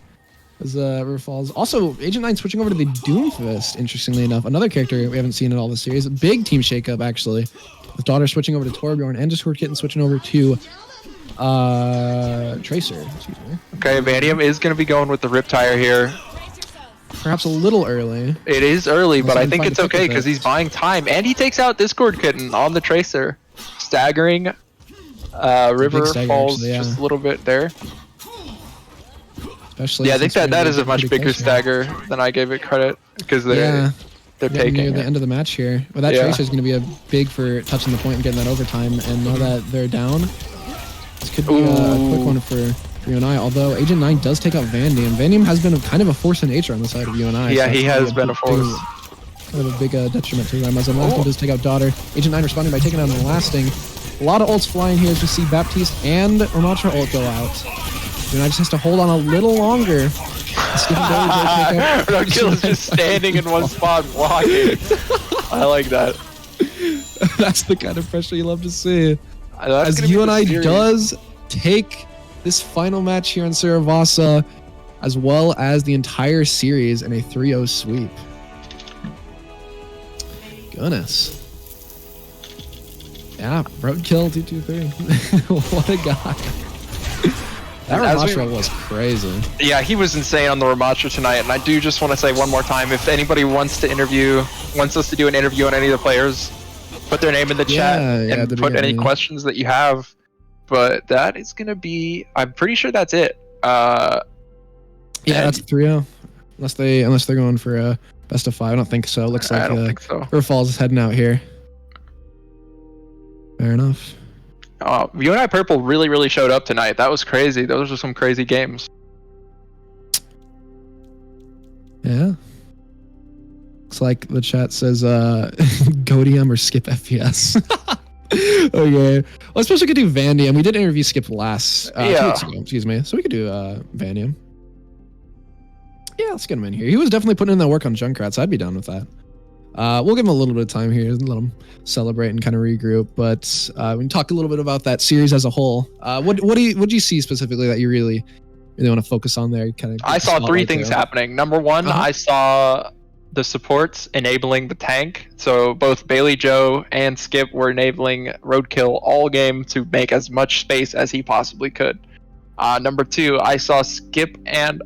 As River Falls. Also, Agent 9 switching over to the Doomfist, interestingly enough. Another character we haven't seen in all the series. A big team shakeup, actually. With Daughter switching over to Torbjorn and Discord Kitten switching over to Tracer. Excuse me. Okay, Vandium is going to be going with the Riptire here. Perhaps a little early. It is early, but I think it's okay because he's buying time. And he takes out Discord Kitten on the Tracer. Staggering River Falls just a little bit there. Especially I think that is a much bigger stagger than I gave it credit, because they're taking near the end of the match here. Well, that Tracer is going to be a big for touching the point and getting that overtime. And now that they're down, this could be a quick one for UNI. Although Agent 9 does take out Vandium. Vandium has been kind of a force of nature on the side of UNI. Yeah, so he has been a force. Kind of a big detriment to them. As Unlasting does take out Daughter. Agent 9 responding by taking out Unlasting. A lot of ults flying here as we see Baptiste and Ramatra ult go out. UNI just has to hold on a little longer. Roadkill is just standing in one spot blocking. I like that. That's the kind of pressure you love to see. As UNI does take this final match here in Saravasa, as well as the entire series in a 3-0 sweep. Goodness. Yeah, Roadkill 223. What a guy. That Ramatra was crazy. Yeah, he was insane on the Ramatra tonight, and I do just want to say one more time, if anybody wants us to do an interview on any of the players, put their name in the chat and put any questions that you have. But that is going to be, I'm pretty sure that's it. Yeah, that's 3-0. Unless they're going for a best of 5. I don't think so. Looks like River Falls is heading out here. Fair enough. UNI Purple really showed up tonight. That was crazy. Those were some crazy games. Yeah. Looks like the chat says Godium or skip FPS. Okay. Well, I suppose we could do Vandium. We did interview Skip last 2 weeks ago, excuse me. So we could do Vandium. Yeah, let's get him in here. He was definitely putting in that work on Junkrat, so I'd be down with that. We'll give him a little bit of time here and let him celebrate and kind of regroup. But we can talk a little bit about that series as a whole. What do you see specifically that you really want to focus on there? I saw 3 things happening. Number 1, I saw the supports enabling the tank. So both Bailey Joe and Skip were enabling Roadkill all game to make as much space as he possibly could. Number 2, I saw Skip I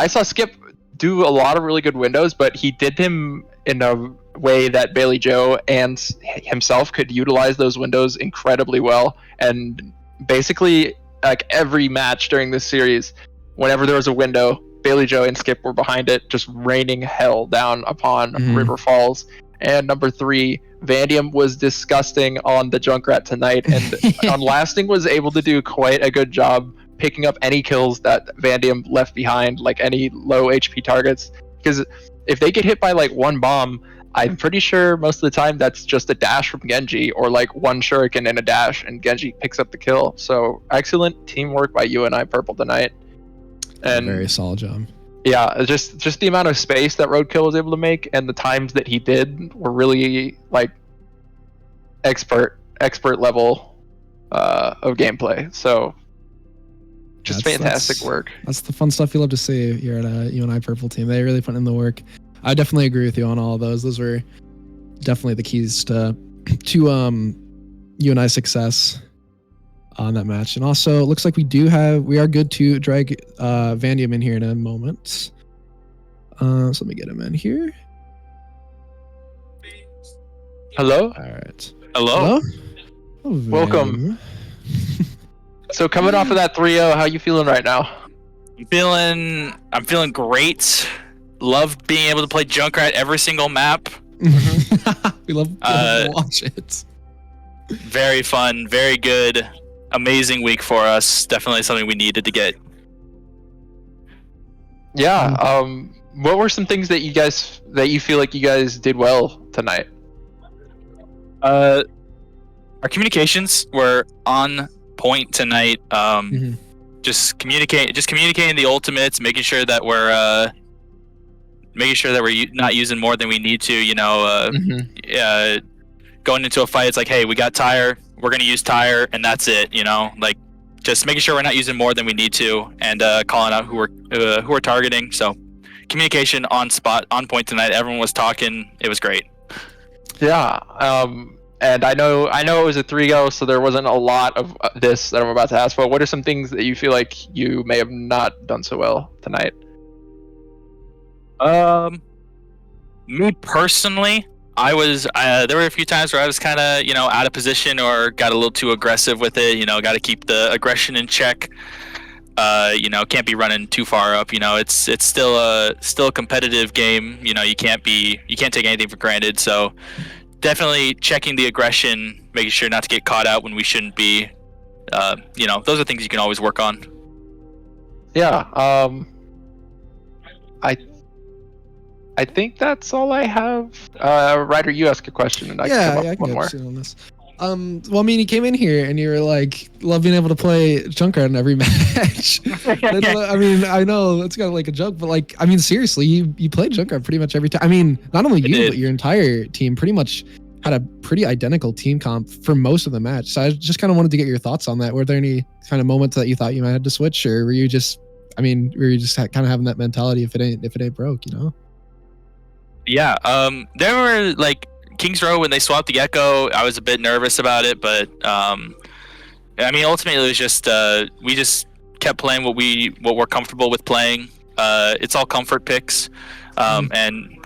saw Skip do a lot of really good windows, but he did him in a way that Bailey Joe and himself could utilize those windows incredibly well. And basically, like every match during this series, whenever there was a window, Bailey Joe and Skip were behind it, just raining hell down upon River Falls. And number 3, Vandium was disgusting on the Junkrat tonight, and on Lasting was able to do quite a good job picking up any kills that Vandium left behind, like any low HP targets. Because if they get hit by like one bomb, I'm pretty sure most of the time that's just a dash from Genji, or like one shuriken and a dash, and Genji picks up the kill. So excellent teamwork by UNI Purple tonight. And very solid job. Yeah, just the amount of space that Roadkill was able to make, and the times that he did were really like expert level of gameplay. So just fantastic work. That's the fun stuff you love to see here at a UNI Purple team. They really put in the work. I definitely agree with you on all of those. Those were definitely the keys to UNI success on that match. And also, it looks like we are good to drag Vandium in here in a moment. So let me get him in here. Hello? All right. Hello? Oh, welcome. So coming off of that 3-0, how you feeling right now? I'm feeling great. Love being able to play Junkrat every single map. We love to watch it. Very fun, very good, amazing week for us. Definitely something we needed to get. Yeah. What were some things that you feel like you guys did well tonight? Our communications were on point tonight. Just communicating the ultimates, making sure that we're not using more than we need to. Going into a fight, it's like, hey, we got tire, we're gonna use tire, and that's it. Like just making sure we're not using more than we need to, and calling out who we're targeting. So communication on spot, on point tonight. Everyone was talking. It was great. Yeah. And I know it was a 3-0, so there wasn't a lot of this that I'm about to ask. But what are some things that you feel like you may have not done so well tonight? Me personally, I was there were a few times where I was kind of out of position or got a little too aggressive with it. Got to keep the aggression in check. Can't be running too far up. It's still a competitive game. You can't take anything for granted. So definitely checking the aggression, making sure not to get caught out when we shouldn't be. Those are things you can always work on. Yeah. I think that's all I have. Ryder, you ask a question, and I can come up with one more. On this. Well, I mean, you came in here and you were like, love being able to play Junkrat in every match. I mean, I know it's got like a joke, but like, I mean, seriously, you played Junkrat pretty much every time. I mean, not only you, but your entire team pretty much had a pretty identical team comp for most of the match. So I just kind of wanted to get your thoughts on that. Were there any kind of moments that you thought you might have to switch, or were you just kind of having that mentality if it ain't broke, Yeah, there were like Kings Row when they swapped the Echo. I was a bit nervous about it, but I mean, ultimately it was just we just kept playing what we're comfortable with playing. It's all comfort picks, and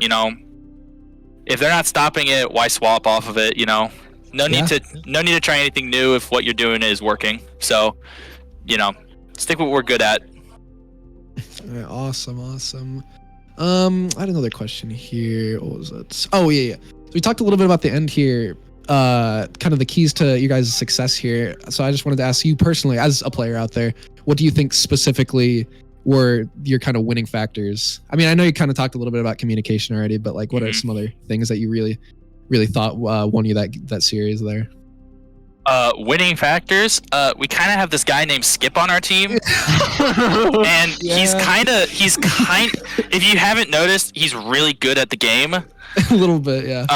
if they're not stopping it, why swap off of it? No need to try anything new if what you're doing is working. So, stick with what we're good at. All right, awesome. I had another question here. What was it? Oh, yeah. So we talked a little bit about the end here, kind of the keys to you guys' success here. So I just wanted to ask you personally, as a player out there, what do you think specifically were your kind of winning factors? I mean, I know you kind of talked a little bit about communication already, but like, what are some other things that you really, really thought won you that series there? Winning factors. We kind of have this guy named Skip on our team, and he's kind. If you haven't noticed, he's really good at the game. A little bit, yeah.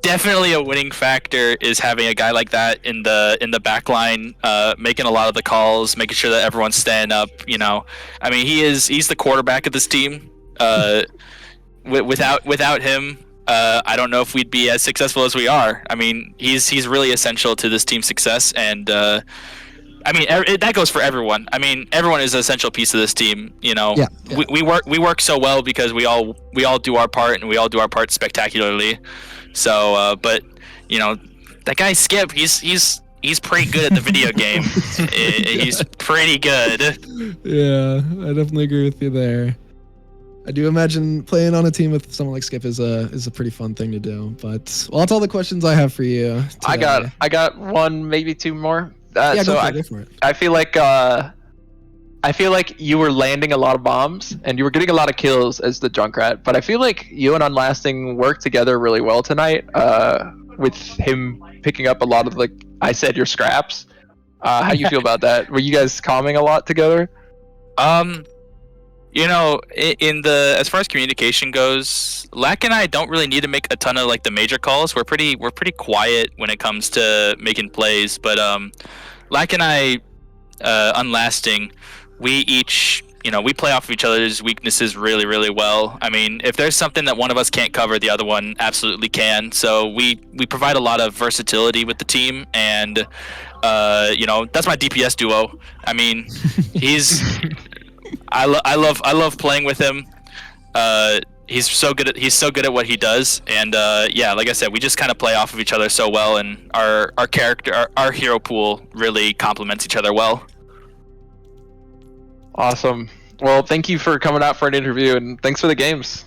Definitely a winning factor is having a guy like that in the back line, making a lot of the calls, making sure that everyone's staying up. I mean, he's the quarterback of this team. Without him, I don't know if we'd be as successful as we are. I mean, he's really essential to this team's success, and I mean that goes for everyone. I mean, everyone is an essential piece of this team. You know, Yeah. we work so well because we all do our part, and we all do our part spectacularly. So, but you know, that guy Skip, he's pretty good at the video game. He's pretty good. Yeah, I definitely agree with you there. I do imagine playing on a team with someone like Skip is a pretty fun thing to do. But well, that's all the questions I have for you today. I got one, maybe two more. Yeah, so go for it. I feel like you were landing a lot of bombs and you were getting a lot of kills as the Junkrat, but I feel like you and Unlasting worked together really well tonight. With him picking up a lot of your scraps. How do you feel about that? Were you guys calming a lot together? You know, as far as communication goes, Lack and I don't really need to make a ton of the major calls. We're pretty quiet when it comes to making plays. But Lack and I, Unlasting, we each, we play off of each other's weaknesses really, really well. I mean, if there's something that one of us can't cover, the other one absolutely can. So we provide a lot of versatility with the team, and that's my DPS duo. I mean, I love playing with him. He's so good at what he does, and yeah, like I said, we just kind of play off of each other so well, and our hero pool really complements each other well. Awesome. Well, thank you for coming out for an interview, and thanks for the games.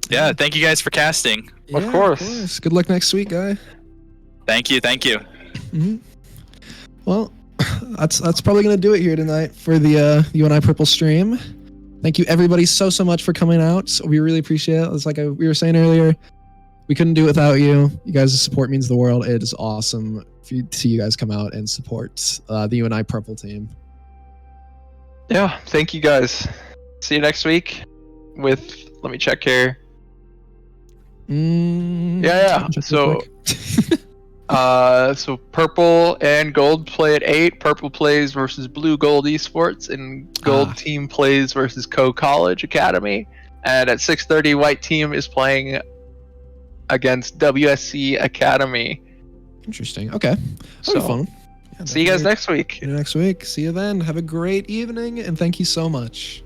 Yeah, thank you guys for casting. Yeah, of course. Good luck next week, guy. Thank you. Mm-hmm. Well, that's probably gonna do it here tonight for the UNI Purple stream. Thank you everybody so much for coming out. We really appreciate it. It's like we were saying earlier, we couldn't do it without you. You guys' support means the world. It is awesome to see you guys come out and support the UNI Purple team. Yeah, thank you guys. See you next week with, let me check here. Yeah. So so purple and gold play at 8. Purple plays versus blue gold esports, and gold team plays versus Co-College Academy. And at 6:30, white team is playing against WSC Academy. Interesting. Okay. So fun. Yeah, see you guys next week. See you next week. See you then. Have a great evening, and thank you so much.